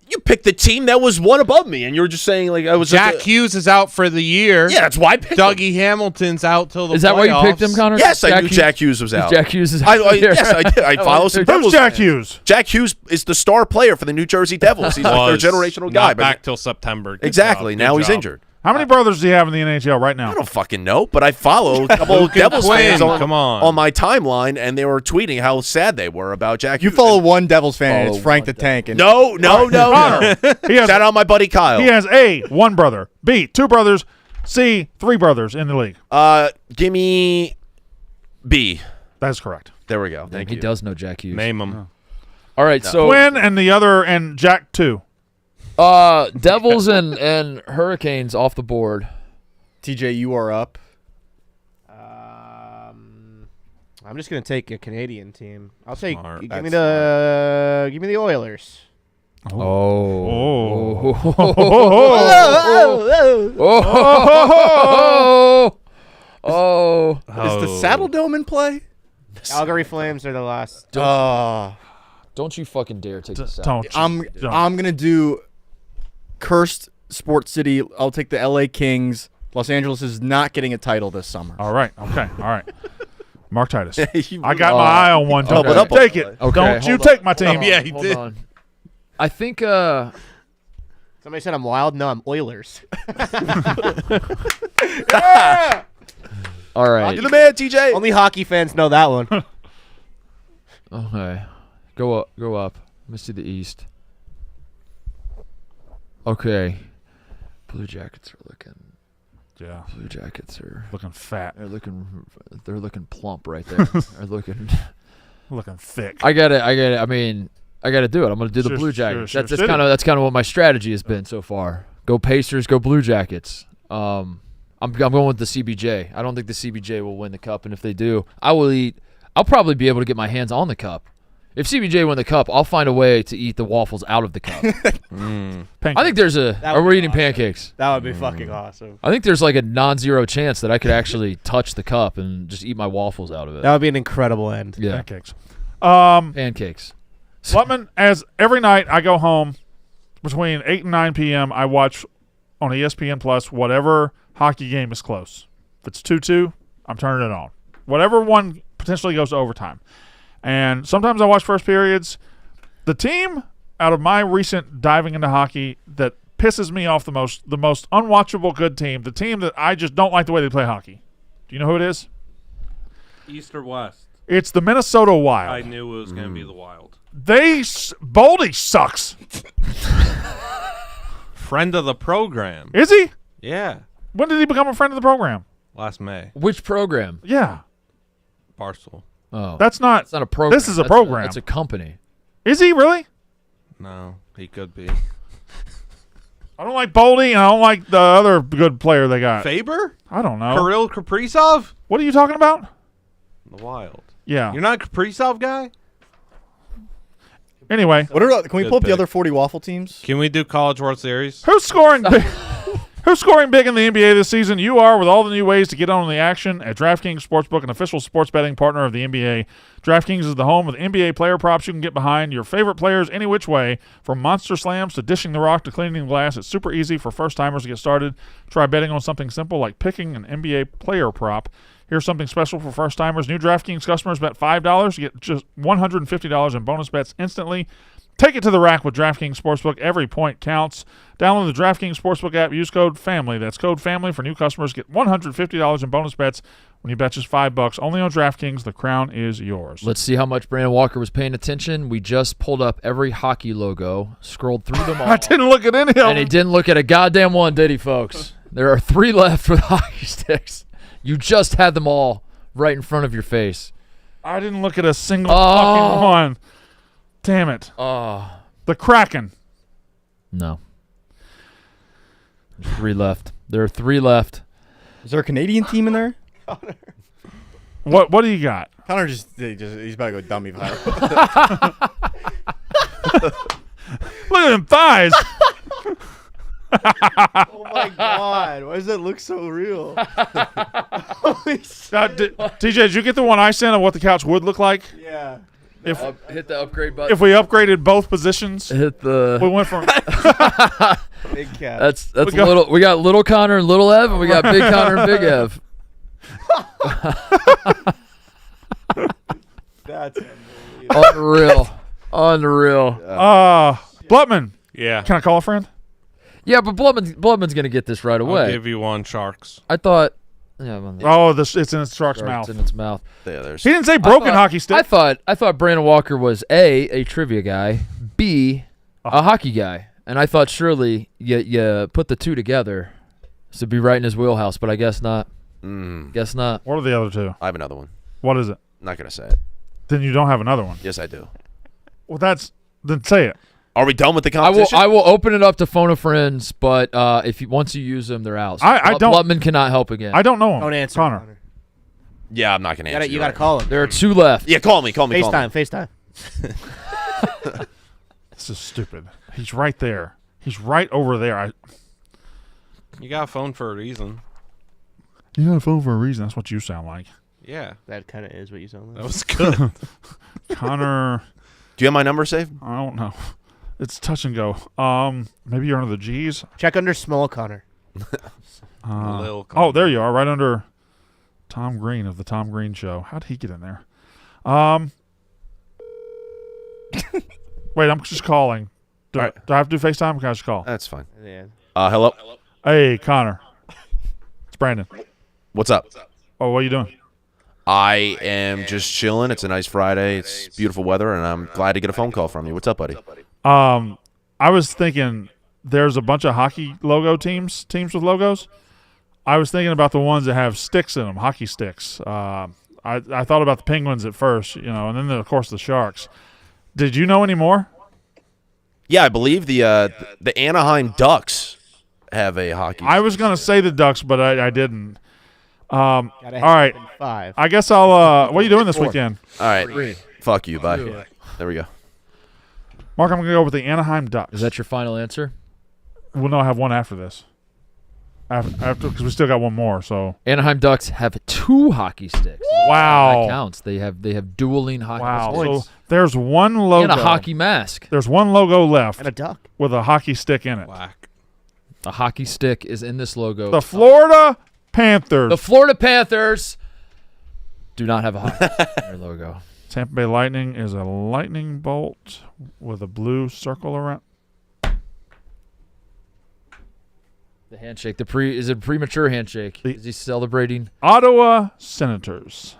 you picked the team that was one above me, and you were just saying like I was. Jack Hughes is out for the year. Yeah, that's why I picked him. Dougie Hamilton's out till the Is that why you picked him, playoffs. Connor? Yes, I knew Jack Hughes was out. Jack Hughes is out. Yes, I did. I follow some Who's Devils Jack fans. Hughes? Jack Hughes is the star player for the New Jersey Devils. He's like their Was generational not guy. back But till September. Good exactly. job. Now Good he's job. injured. How many brothers do you have in the NHL right now? I don't fucking know, but I follow a couple Luke and Devils fans Quinn, come on. on my timeline, and they were tweeting how sad they were about Jack You Hughes. follow one Devils fan, and Follow it's Frank one the Tank. And No. Connor. He has, Shout out my buddy Kyle. he has A, one brother, B, two brothers, C, three brothers in the league. Give me B. That's correct. There we go. Thank He you. does know Jack Hughes. Name him. All right, so Quinn and the other, and Jack 2. Devils and Hurricanes off the board. TJ, you are up. I'm just gonna take a Canadian team. I'll take. Smart. Give me the Oilers. Oh. Is the Saddle Dome in play? Calgary Flames are the last. Don't you fucking dare take this out. Don't. I'm gonna do cursed sports city. I'll take the LA Kings. Los Angeles is not getting a title this summer. All right. Okay. All right. Mark Titus. You I got my eye on one. Don't doubled up on take it. it. Okay, Don't you hold take my team. Yeah, he Hold did. on. I think Somebody said I'm wild. No, I'm Oilers. all right. You're the man, TJ. Only hockey fans know that one. Okay. Go up. Let me see the East. Okay. Blue Jackets are looking. Yeah. Blue Jackets are Looking fat. they're looking plump right there. They're looking. Looking thick. I got it. I mean, I got to do it. I'm going to do the Sure, Blue sure, Jackets. sure. That's kind of what my strategy has been so far. Go Pacers. Go Blue Jackets. I'm going with the CBJ. I don't think the CBJ will win the cup, and if they do, I'll probably be able to get my hands on the cup. If CBJ win the cup, I'll find a way to eat the waffles out of the cup. I think there's That are would we be eating awesome. pancakes? That would be fucking awesome. I think there's like a non-zero chance that I could actually touch the cup and just eat my waffles out of it. That would be an incredible end. Yeah, Pancakes. pancakes. Lutman, as every night I go home between 8 and 9 p.m., I watch on ESPN Plus whatever hockey game is close. If it's 2-2, I'm turning it on. Whatever one potentially goes to overtime. And sometimes I watch first periods. The team out of my recent diving into hockey that pisses me off the most unwatchable good team, the team that I just don't like the way they play hockey. Do you know who it is? East or West? It's the Minnesota Wild. I knew it was going to be the Wild. Boldy sucks. Friend of the program. Is he? Yeah. When did he become a friend of the program? Last May. Which program? Yeah. Barstool. Oh, That's not. it's not a program. This is a program. That's a company. Is he really? No, he could be. I don't like Boldy, and I don't like the other good player they got. Faber? I don't know. Kirill Kaprizov? What are you talking about? The Wild. Yeah. You're not a Kaprizov guy? Anyway, What are? Can we Good pull up the pick. other 40 waffle teams? Can we do College World Series? who's scoring big? Who's scoring big in the NBA this season? You are, with all the new ways to get on the action at DraftKings Sportsbook, an official sports betting partner of the NBA. DraftKings is the home of NBA player props. You can get behind your favorite players any which way, from monster slams to dishing the rock to cleaning the glass. It's super easy for first-timers to get started. Try betting on something simple like picking an NBA player prop. Here's something special for first-timers. New DraftKings customers bet $5. You get just $150 in bonus bets instantly. Take it to the rack with DraftKings Sportsbook. Every point counts. Download the DraftKings Sportsbook app. Use code FAMILY. That's code FAMILY for new customers. Get $150 in bonus bets when you bet just $5. Only on DraftKings. The crown is yours. Let's see how much Brandon Walker was paying attention. We just pulled up every hockey logo, scrolled through them all, I didn't look at any of them. and he didn't look at a goddamn one, did he, folks? There are 3 left with hockey sticks. You just had them all right in front of your face. I didn't look at a single fucking one. Damn it. The Kraken. No. There's 3 left. There are 3 left. Is there a Canadian team in there? What do you got? Connor he's about to go dummy fire. Look at them thighs. Oh my God! Why does that look so real? TJ, did you get the one I sent of what the couch would look like? Yeah. If Hit the upgrade button. if we upgraded both positions, Hit the. we went from Big cat. That's We got- little. We got little Connor and little Ev, and we got big Connor and big Ev. That's unbelievable. Unreal. Blutman. Yeah. Can I call a friend? Yeah, but Blubman's gonna get this right I'll away. give you one, Sharks. I thought. Yeah, well, Oh, it's in its shark's it's mouth. in its mouth. Yeah, there's. He didn't say broken hockey stick. I thought Brandon Walker was a trivia guy, B a hockey guy, and I thought surely you put the two together to be right in his wheelhouse, but I guess not. Guess not. What are the other two? I have another one. What is it? Not gonna say it. Then you don't have another one. Yes, I do. Well, then say it. Are we done with the competition? I will open it up to phone a friends, but once you use them, they're out. So I don't- Blutman cannot help again. I don't know him. Don't answer, Connor. Yeah, I'm not gonna answer. You gotta call him. There are 2 left. Yeah, call me. FaceTime. This is stupid. He's right there. He's right over there. You got a phone for a reason. You got a phone for a reason. That's what you sound like. Yeah. That kind of is what you sound like. That was good. Connor. Do you have my number saved? I don't know. It's touch and go. Maybe you're under the G's. Check under Small Connor. Oh, there you are, right under Tom Green of the Tom Green Show. How'd he get in there? Wait, I'm just calling. Do I have to do FaceTime or can I just call? That's fine. Yeah. Hello? Hey, Connor. It's Brandon. What's up? Oh, what are you doing? I am just chilling. It's a nice Friday. It's beautiful weather, and I'm glad to get a phone call from you. What's up, buddy? I was thinking there's a bunch of hockey logo teams with logos. I was thinking about the ones that have sticks in them, hockey sticks. I thought about the Penguins at first, and then, of course, the Sharks. Did you know any more? Yeah, I believe the Anaheim Ducks have a hockey. I was going to say the Ducks, but I didn't. All right. 5. I guess I'll what are you doing this weekend? All right. Fuck you. Bye. There we go. Mark, I'm going to go with the Anaheim Ducks. Is that your final answer? Well, no, I have one after this. After, because we still got one more. So Anaheim Ducks have 2 hockey sticks. Wow, that counts. They have dueling hockey sticks. So there's one logo and a hockey mask. There's one logo left And a duck. with a hockey stick in it. Black. A hockey stick is in this logo. The Florida Panthers. The Florida Panthers do not have a hockey stick in their logo. Tampa Bay Lightning is a lightning bolt with a blue circle around. The handshake. Is it a premature handshake? Is he celebrating? Ottawa Senators.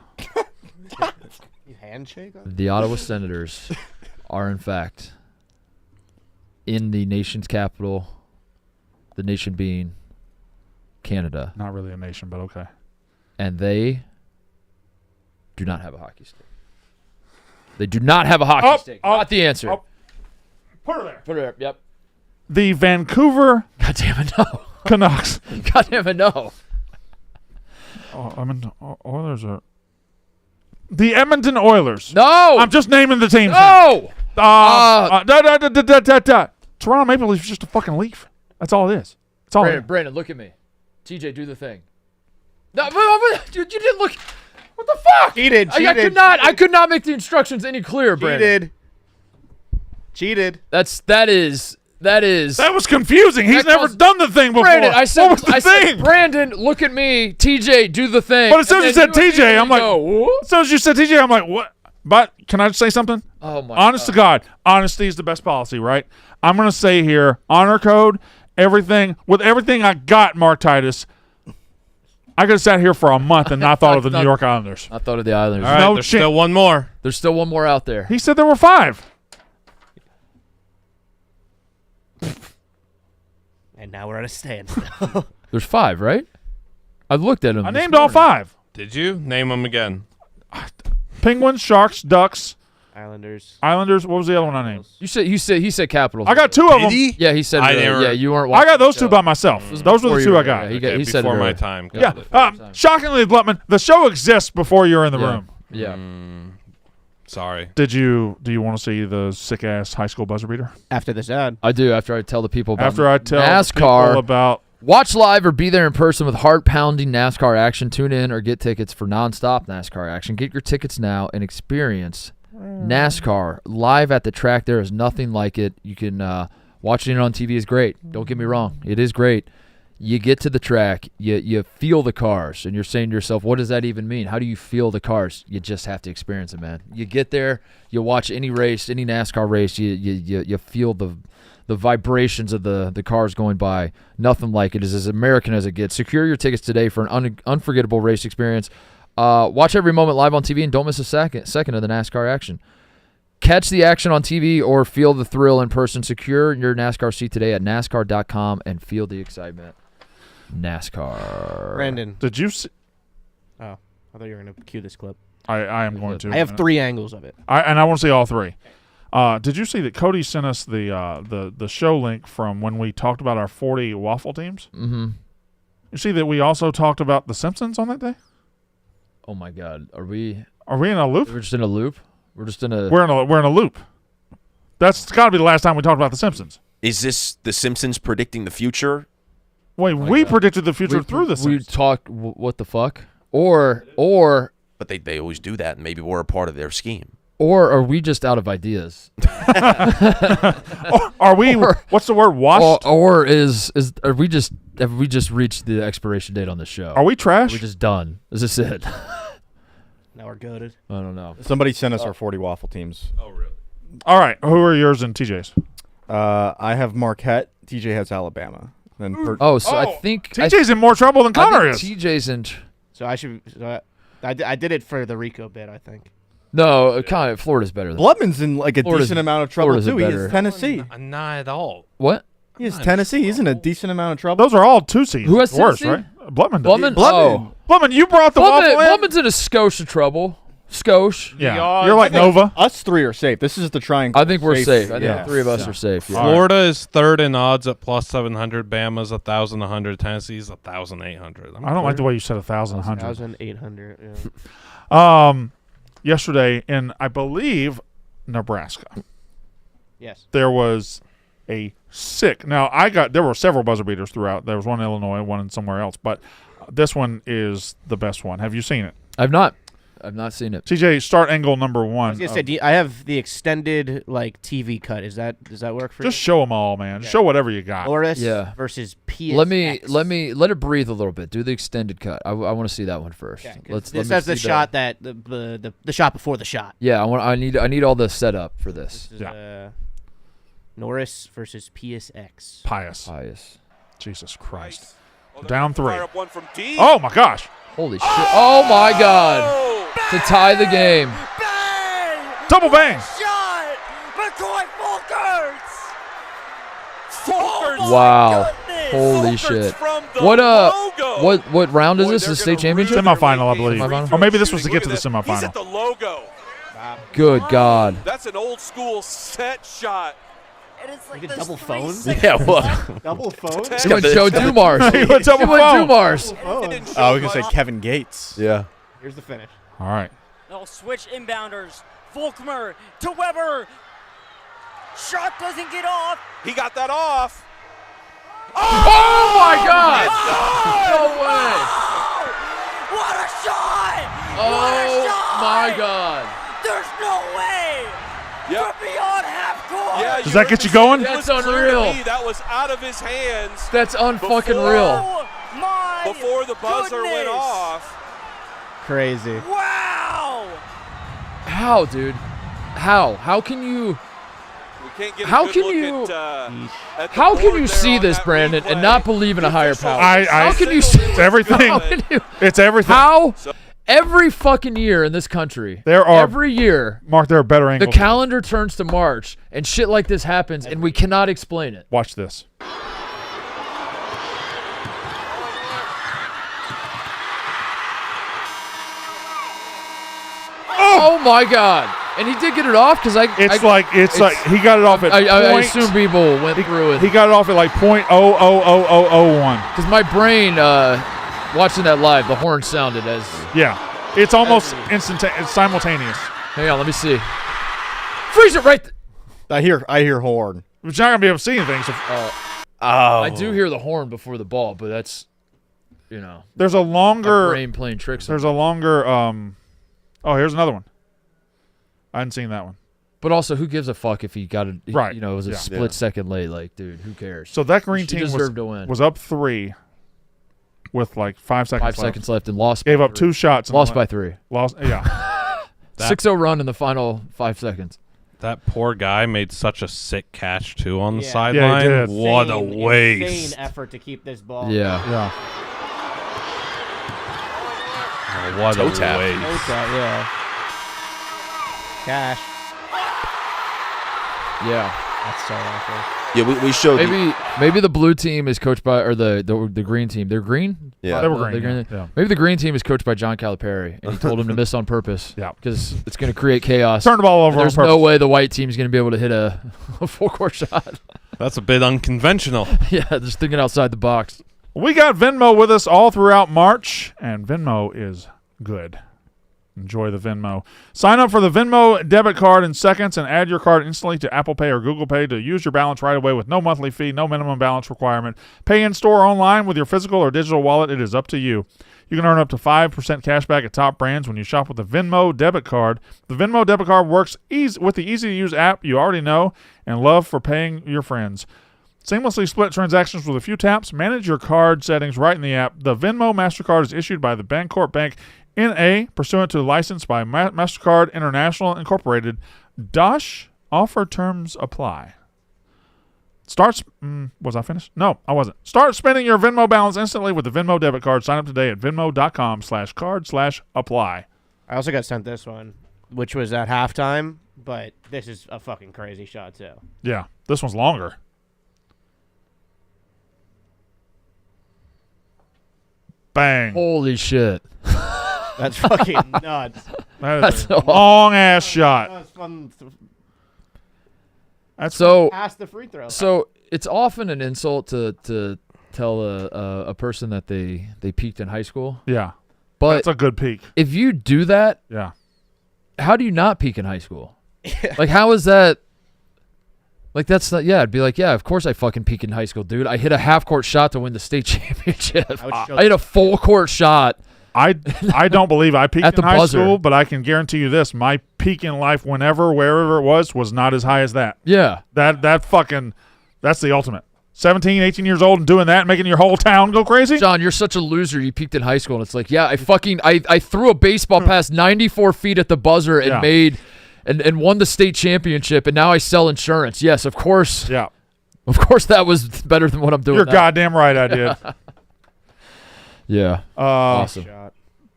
You handshake? The Ottawa Senators are, in fact, in the nation's capital, the nation being Canada. Not really a nation, but okay. And they do not have a hockey stick. They do not have a hockey stick. Not the answer. Put her there. Put it there. Yep. The Vancouver God damn it, no. Canucks. God damn it, no. Oilers are... The Edmonton Oilers. No. I'm just naming the teams. No. Toronto Maple Leafs is just a fucking leaf. That's all it is. That's all Brandon, look at me. TJ, do the thing. No, you didn't look. What the fuck? Cheated. I could not make the instructions any clearer, Brandon. Cheated. That was confusing. He's never done the thing before. Brandon, I said, what was the thing? Brandon, look at me. TJ, do the thing. But as soon as you said TJ, I'm like, as soon as you said TJ, I'm like, what? But can I just say something? Oh, my Honest to God, honesty is the best policy, right? I'm going to say here, honor code, everything, with everything I got, Mark Titus, I could have sat here for a month and not thought of the New York Islanders. I thought of the Islanders. All right, there's still one more. There's still one more out there. He said there were 5. And now we're at a standstill. There's 5, right? I looked at them. I named all 5. Did you? Name them again. Penguins, Sharks, Ducks, Islanders. What was the other one I named? He said Capitals. I got 2 of them. Yeah, he said. Yeah, you weren't. I got those 2 by myself. Those were the 2 I got. Yeah, he said before it my earlier. time. Yeah. Shockingly, Blutman, the show exists before you're in the room. Yeah. Sorry. Do you want to see the sick ass high school buzzer beater? After this ad. I do. After I tell the people about After I tell NASCAR people about watch live or be there in person with heart-pounding NASCAR action. Tune in or get tickets for nonstop NASCAR action. Get your tickets now and experience NASCAR live at the track. There is nothing like it. You can watching it on TV is great. Don't get me wrong. It is great. You get to the track, you feel the cars, and you're saying to yourself, what does that even mean? How do you feel the cars? You just have to experience it, man. You get there, you watch any race, any NASCAR race, you feel the vibrations of the cars going by. Nothing like it. Is as American as it gets. Secure your tickets today for an unforgettable race experience. Watch every moment live on TV and don't miss a second of the NASCAR action. Catch the action on TV or feel the thrill in person. Secure your NASCAR seat today at NASCAR.com and feel the excitement. NASCAR. Brandon. Did you see? Oh, I thought you were going to cue this clip. I am going to. I have 3 angles of it. And I want to see all 3. Did you see that Cody sent us the show link from when we talked about our 40 waffle teams? Mm-hmm. You see that we also talked about the Simpsons on that day? Oh my God, are we in a loop? We're just in a loop. We're in a loop. That's got to be the last time we talked about the Simpsons. Is this the Simpsons predicting the future? Wait, we predicted the future through the Simpsons. We talked what the fuck? Or But they always do that, and maybe we're a part of their scheme. Or are we just out of ideas? Are we? What's the word? Washed? Or have we just reached the expiration date on the show? Are we trash? Are we just done? Is this it? Now we're goated. I don't know. Somebody sent us our 40 waffle teams. Oh, really? All right. Who are yours and TJ's? I have Marquette. TJ has Alabama. Then I think TJ's in more trouble than Connor is. TJ's in. So I should. I did it for the Rico bit, I think. No, Connor, Florida's better than Blutman's in like a Florida's- decent amount of trouble Florida's too. He better. is Tennessee. Not at all. What? He is Tennessee. He's in a decent amount of trouble. Those are all 2 seeds. Who has worse, Tennessee? right? Blutman. does. Blutman? Blutman. Blutman, you brought the waffle in? Blutman's in a skosh of trouble. Skosh. Yeah. You're like Nova. Us three are safe. This is the triangle. I think we're safe. I think Yeah. the three of us are safe. Yeah. Florida is third in odds at +700. Bama's 1,100. Tennessee's 1,800. I don't like the way you said 1,100. 1,800. Yeah. Yesterday in, I believe, Nebraska, Yes. there was a sick. Now, there were several buzzer beaters throughout. There was one in Illinois, one in somewhere else, but this one is the best one. Have you seen it? I've not seen it. TJ, start angle number 1. I was gonna say, I have the extended TV cut. Does that work for you? Just show them all, man. Okay. Show whatever you got. Loris Yeah. versus PSX. Let it breathe a little bit. Do the extended cut. I want to see that one first. Okay, Let's. this let has me the see shot that the shot before the shot. Yeah, I need all the setup for this. This is, Norris versus PSX. Pious. Jesus Christ. Down 3. One from D. Oh, my gosh. Holy shit! Oh my God! To tie the game. Bang! Double bang. Shot! McCoy Folkers! Folkers! Wow! Goodness! Holy Folkers shit! from the What logo. what round is Boy, this? they're The state gonna championship? ruin Semifinal, I their believe. Semifinal? Or maybe this was to Look get to at the that. He's semifinal. at the logo. Good God! That's an old school set shot. And it's like Look at those double 3 phones. seconds. Yeah, what? Double phone. He went Joe Dumars. He went double phone. Dumars. It didn't show I was gonna much. say Kevin Gates. Yeah. Here's the finish. All right. They'll switch inbounders. Volkmer to Weber. Shot doesn't get off. He got that off. Oh my God! No way! What a shot! Oh my God! There's no way. Yep. We're beyond half court. Yeah, Does that get you going? It was That's clear to unreal. me that was out of his hands That's unfucking Before- real. Oh my before the buzzer went goodness. off. Crazy. Wow. How, dude? How can you? We can't get a How good can look you- at the How can board you there see on this, that Brandon, replay. and not believe in a The higher official power? How can you signaled see? It's everything. How can you? It's everything. How? Every fucking year in this country, There are- every year, Mark, there are better the angles. calendar turns to March, and shit like this happens, and we cannot explain it. Watch this. Oh my God! And he did get it off because It's like he got it off at I point- assume people went through it he got it off at like .0000001. because my brain, watching that live, the horn sounded as. Yeah, it's almost instantaneous, simultaneous. Hang on, let me see. Freeze it right. I hear horn. But you're not gonna be able to see anything. So I do hear the horn before the ball, but that's, there's a my longer. brain playing tricks. on There's me. a longer. Oh, here's another one. I hadn't seen that one. But also, who gives a fuck if he got it? Right. It was a Yeah. split second late. Like, dude, who cares? So that green She team deserved to win. was up 3 with like 5 seconds 5 left. seconds left and lost. Gave by up 3. 2 shots. in Lost the by 3. Lost. Yeah. 6-0 run in the final 5 seconds. That poor guy made such a sick catch too on the Yeah. sideline. Yeah, he did. What a waste! Insane effort to keep this ball. Yeah. Yeah. Oh, what Toe a tap. waste! Yeah. Cash. Yeah. That's so awful. Yeah, we showed. Maybe the blue team is coached by, or the green team. They're green. Yeah. They were They're green. Yeah. Maybe the green team is coached by John Calipari, and he told him to miss on purpose. Yeah. Because it's going to create chaos. Turn the ball over. There's on no purpose. way the white team's going to be able to hit a full court shot. That's a bit unconventional. Yeah, just thinking outside the box. We got Venmo with us all throughout March, and Venmo is good. Enjoy the Venmo. Sign up for the Venmo debit card in seconds and add your card instantly to Apple Pay or Google Pay to use your balance right away with no monthly fee, no minimum balance requirement. Pay in store or online with your physical or digital wallet. It is up to you. You can earn up to 5% cash back at top brands when you shop with the Venmo debit card. The Venmo debit card works with the easy-to-use app you already know and love for paying your friends. Seamlessly split transactions with a few taps. Manage your card settings right in the app. The Venmo MasterCard is issued by the Bancorp Bank N.A. pursuant to license by MasterCard International Incorporated. Dosh offer terms apply. Was I finished? No, I wasn't. Start spending your Venmo balance instantly with the Venmo debit card. Sign up today at venmo.com/card/apply. I also got sent this one, which was at halftime, but this is a fucking crazy shot too. Yeah, this one's longer. Bang. Holy shit. That's fucking nuts. That's a long-ass shot. That's fun. That's so past the free throw. So it's often an insult to tell a person that they peaked in high school. Yeah. But that's a good peak. If you do that, yeah. How do you not peak in high school? Like, how is that? Like, that's not, yeah, I'd be like, yeah, of course I fucking peak in high school, dude. I hit a half-court shot to win the state championship. I hit a full-court shot. I don't believe I peaked At in the high buzzer. school, but I can guarantee you this. My peak in life, wherever it was not as high as that. Yeah. That's the ultimate. 17, 18 years old and doing that, making your whole town go crazy? John, you're such a loser. You peaked in high school. And it's like, yeah, I threw a baseball past 94 feet at the buzzer and made and won the state championship, and now I sell insurance. Yes, of course. Yeah. Of course that was better than what I'm doing You're now. goddamn right I did. Yeah. Awesome.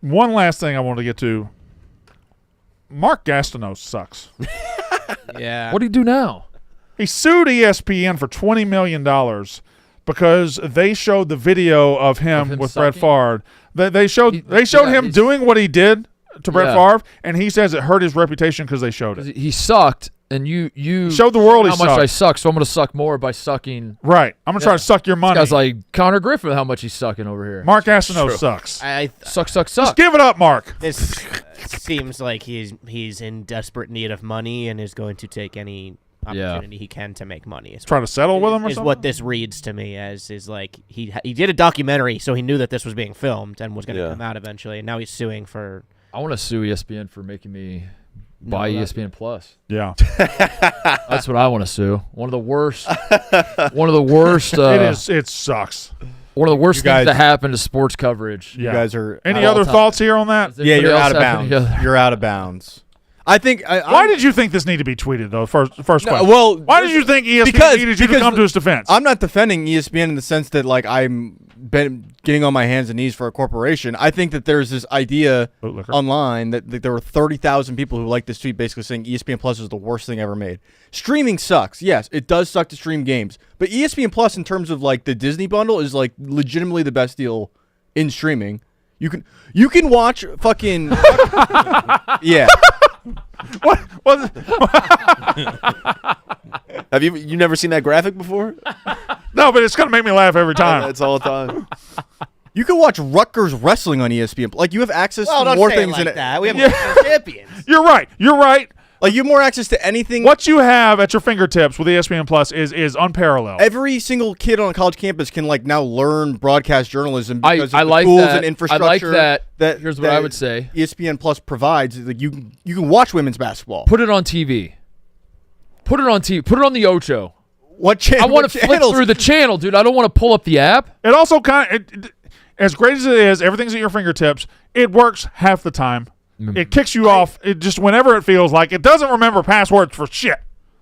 One last thing I want to get to. Mark Gastineau sucks. Yeah. What do you do now? He sued ESPN for $20 million because they showed the video of him with Brett Favre. They showed him doing what he did to Brett Favre, and he says it hurt his reputation because they showed it. He sucked, and you showed the world how he much sucked. I suck, so I'm going to suck more by sucking. Right. I'm going to try to suck your money. This guy's like Connor Griffin, how much he's sucking over here. Mark Gastineau sucks. Suck. Just give it up, Mark. This seems like he's in desperate need of money and is going to take any opportunity he can to make money. Try to settle with him or is something? What this reads to me as is like he did a documentary, so he knew that this was being filmed and was going to come out eventually, and now he's suing for. I want to sue ESPN for making me buy ESPN Plus. Yeah. That's what I want to sue. One of the worst. It sucks. One of the worst things that happen to sports coverage. Yeah. You guys are. Any other thoughts here on that? Yeah, you're out of bounds. You're out of bounds. I think. Why did you think this needed to be tweeted, though? First question. Well, why did you think ESPN needed you to come to his defense? I'm not defending ESPN in the sense that like I'm getting on my hands and knees for a corporation. I think that there's this idea online that there were 30,000 people who liked this tweet basically saying ESPN Plus is the worst thing ever made. Streaming sucks. Yes, it does suck to stream games, but ESPN Plus in terms of like the Disney bundle is like legitimately the best deal in streaming. You can watch fucking yeah. What? Have you never seen that graphic before? No, but it's gonna make me laugh every time. It's all the time. You can watch Rutgers wrestling on ESPN. Like you have access to don't more say things it like than that. We have champions. You're right. Like you have more access to anything. What you have at your fingertips with ESPN Plus is unparalleled. Every single kid on a college campus can like now learn broadcast journalism because I of the like tools that. and infrastructure. I like that. Here's what I that would say. ESPN Plus provides. Like you can watch women's basketball. Put it on TV. Put it on TV. Put it on the Ocho. What channel? I want to flip through the channel, dude. I don't want to pull up the app. It also as great as it is, everything's at your fingertips. It works half the time. It kicks you off. It just whenever it feels like it doesn't remember passwords for shit.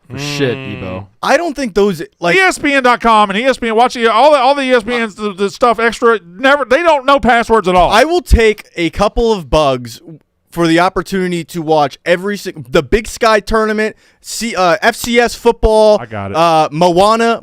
For shit, Evo. I don't think those like ESPN.com and ESPN watching all the ESPN's the stuff extra. They don't know passwords at all. I will take a couple of bugs for the opportunity to watch the Big Sky tournament, FCS football. I got it. Moana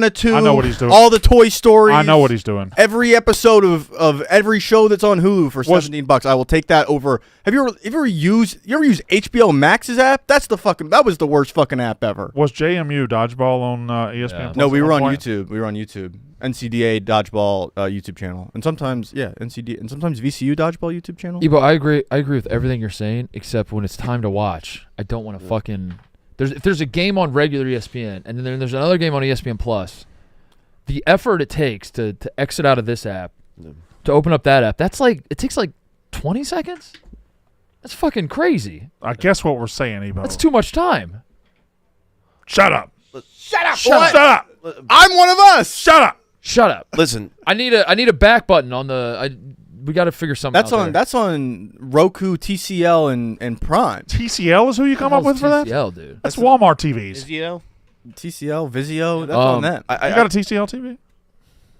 2. I know what he's doing. All the Toy Stories. I know what he's doing. Every episode of every show that's on Hulu for $17. I will take that over. Have you ever used HBO Max's app? That was the worst fucking app ever. Was JMU dodgeball on ESPN? No, we were on YouTube. NCDA dodgeball YouTube channel, and sometimes NCD, and sometimes VCU dodgeball YouTube channel. Ebo, I agree with everything you're saying, except when it's time to watch, I don't want to fucking. If there's a game on regular ESPN, and then there's another game on ESPN Plus, the effort it takes to exit out of this app, to open up that app, it takes like 20 seconds. That's fucking crazy. I guess what we're saying, Ebo. That's too much time. Shut up. Shut up. Shut up. I'm one of us. Shut up. Shut up. Listen, I need a back button on the. We got to figure something That's out. on. That's on Roku, TCL, and Prime. TCL is who you come up with for that? TCL, dude. That's Walmart TVs. Vizio? TCL, Vizio. That's on that. You got a TCL TV?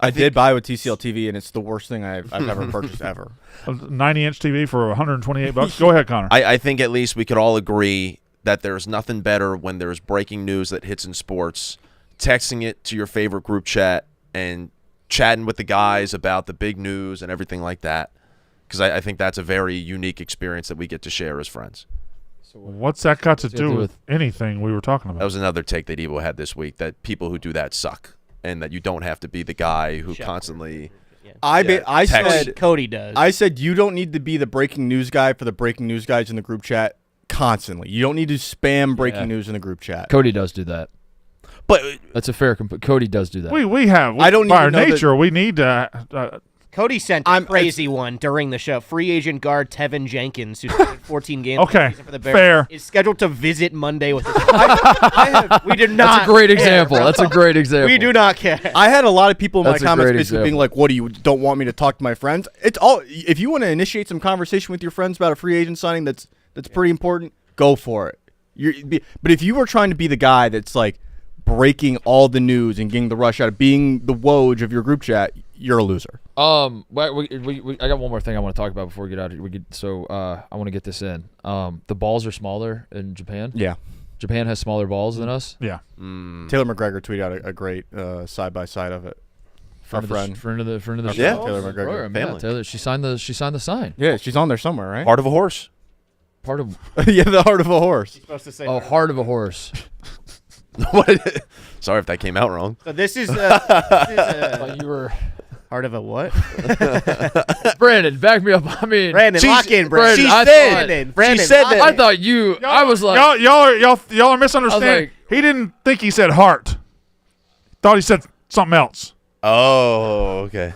I did buy a TCL TV, and it's the worst thing I've ever purchased ever. A 90-inch TV for $128. Go ahead, Connor. I think at least we could all agree that there's nothing better when there's breaking news that hits in sports, texting it to your favorite group chat and chatting with the guys about the big news and everything like that, because I think that's a very unique experience that we get to share as friends. What's that got to do with anything we were talking about? That was another take that Evo had this week, that people who do that suck, and that you don't have to be the guy who constantly I said Cody does. I said you don't need to be the breaking news guy for the breaking news guys in the group chat constantly. You don't need to spam breaking news in the group chat. Cody does do that. But that's a fair Cody does do that. We have. I don't by our need to know nature, we need to. Cody sent a crazy one during the show. Free agent guard Tevin Jenkins, who's played 14 games for the Bears, fair. is scheduled to visit Monday with his We do not. That's a great care, example. bro. That's a great example. We do not care. I had a lot of people in my That's a comments great basically example. being like, "What do you don't want me to talk to my friends?" It's all. If you want to initiate some conversation with your friends about a free agent signing, that's pretty important. Go for it. But if you were trying to be the guy that's like breaking all the news and getting the rush out of being the Woj of your group chat, you're a loser. I got one more thing I want to talk about before we get out of here. I want to get this in. The balls are smaller in Japan. Yeah. Japan has smaller balls than us. Yeah. Taylor McGregor tweeted out a great side by side of it. Friend of the show. Taylor McGregor. Yeah, Taylor. She signed the sign. Yeah, she's on there somewhere, right? Heart of a horse. Part of yeah, the heart of a horse. You're supposed to say heart of a horse. What? Sorry if that came out wrong. So this is you were heart of a what? Brandon, back me up. I mean, Brandon, lock in, Brandon, Brandon. She said that. I thought you. I was like, y'all are misunderstanding. He didn't think he said heart. Thought he said something else. Oh, okay.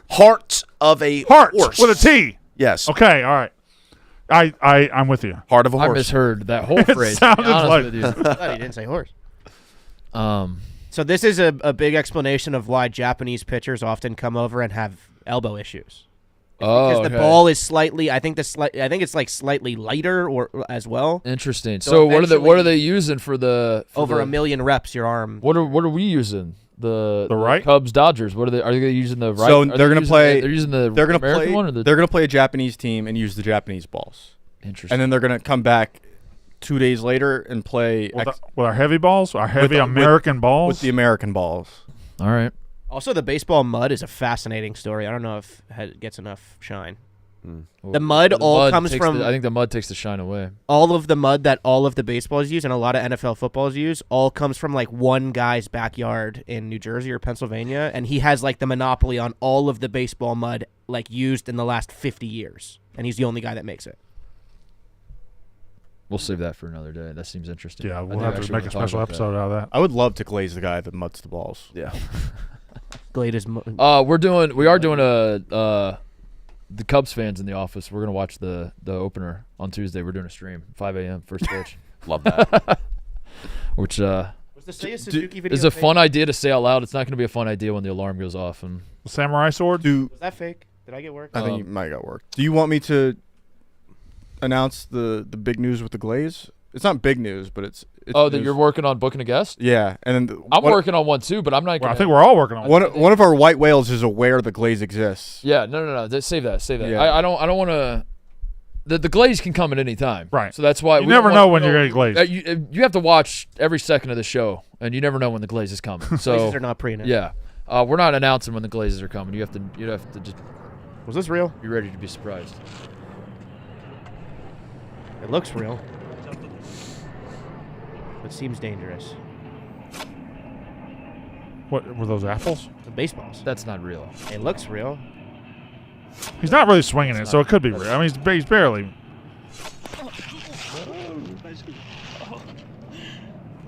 Heart of a horse with a T. Yes. Okay. All right. I'm with you. Heart of a horse. I misheard that whole phrase. Sounded like I thought he didn't say horse. So this is a big explanation of why Japanese pitchers often come over and have elbow issues. Because the ball is slightly, I think it's like slightly lighter or as well. Interesting. So what are they using for the over 1 million reps? Your arm. What are we using? The right Cubs Dodgers. What are they using the right? So they're gonna play. They're using the They're gonna American play. one or the They're gonna play a Japanese team and use the Japanese balls. Interesting. And then they're gonna come back 2 days later and play with our heavy balls, our heavy American balls, with the American balls. All right. Also, the baseball mud is a fascinating story. I don't know if it gets enough shine. The mud comes from. I think the mud takes the shine away. All of the mud that all of the baseballs use and a lot of NFL footballs use all comes from like one guy's backyard in New Jersey or Pennsylvania, and he has like the monopoly on all of the baseball mud like used in the last 50 years, and he's the only guy that makes it. We'll save that for another day. That seems interesting. Yeah, we'll have to make a special episode out of that. I would love to glaze the guy that mutts the balls. Yeah. Glade is. We are doing the Cubs fans in the office. We're gonna watch the opener on Tuesday. We're doing a stream, 5 a.m. first pitch. Love that. Which Was the Seiya Suzuki video is a fake? fun idea to say out loud. It's not gonna be a fun idea when the alarm goes off. And samurai sword. Was that fake? Did I get work? I think you might got work. Do you want me to announce the big news with the glaze? It's not big news, but it's that news. you're working on booking a guest? Yeah, and then I'm working on one too, but I'm not. Well, I think we're all working on one of our white whales is aware the glaze exists. Yeah, no. Save that. Yeah. I don't want to. The glaze can come at any time. Right. So that's why you never know when you're getting glazed. You have to watch every second of the show, and you never know when the glaze is coming. So Glazes are not pre-announced. Yeah, we're not announcing when the glazes are coming. You have to just. Was this real? Be ready to be surprised. It looks real. It seems dangerous. What were those apples? The baseballs. That's not real. It looks real. He's not really swinging it, so it could be real. I mean, he's barely.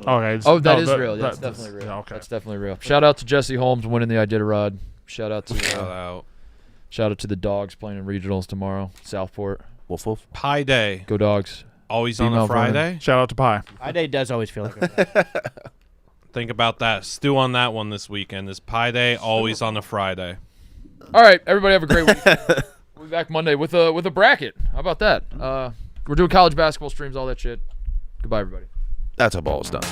Okay. Oh, that is real. That's definitely real. Yeah, okay. That's definitely real. Shout out to Jesse Holmes winning the Iditarod. Shout out to shout out to the Dogs playing in regionals tomorrow. Southport. Wolf Wolf. Pie Day. Go Dogs. Always Beat on a Mount Vernon. Friday. Shout out to Pie. Pie Day does always feel like a Think about that. Stew on that one this weekend. Is Pie Day always on a Friday? All right, everybody have a great week. We'll be back Monday with a bracket. How about that? We're doing college basketball streams, all that shit. Goodbye, everybody. That's how ball is done.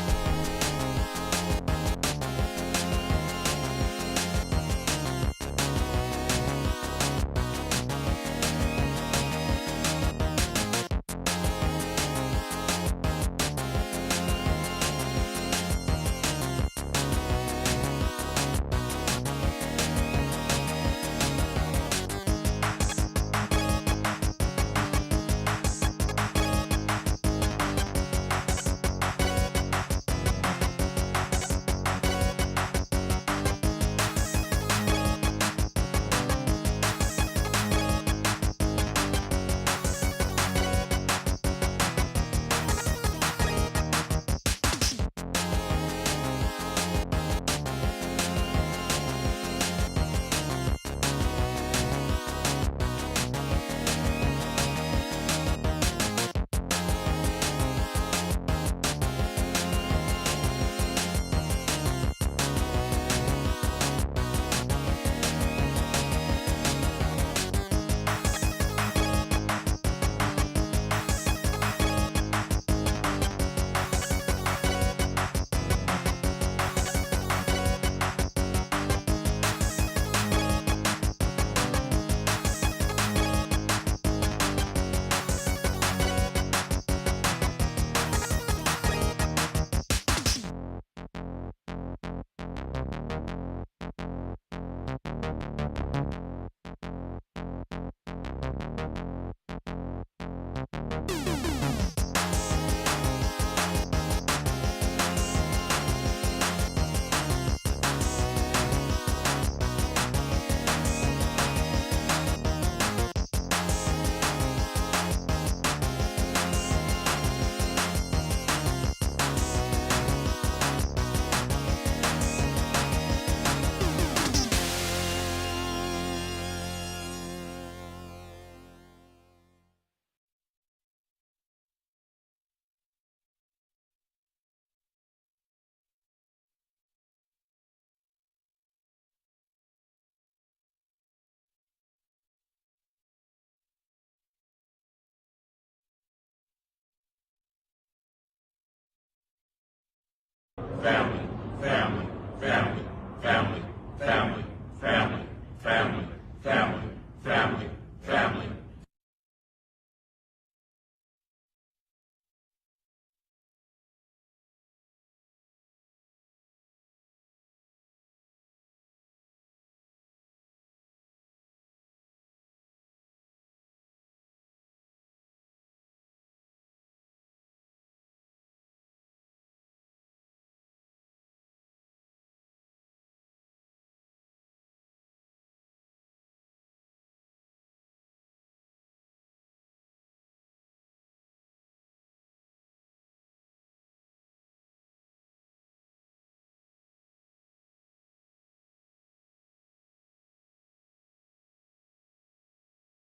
family, family, family, family, family, family, family, family, family, family.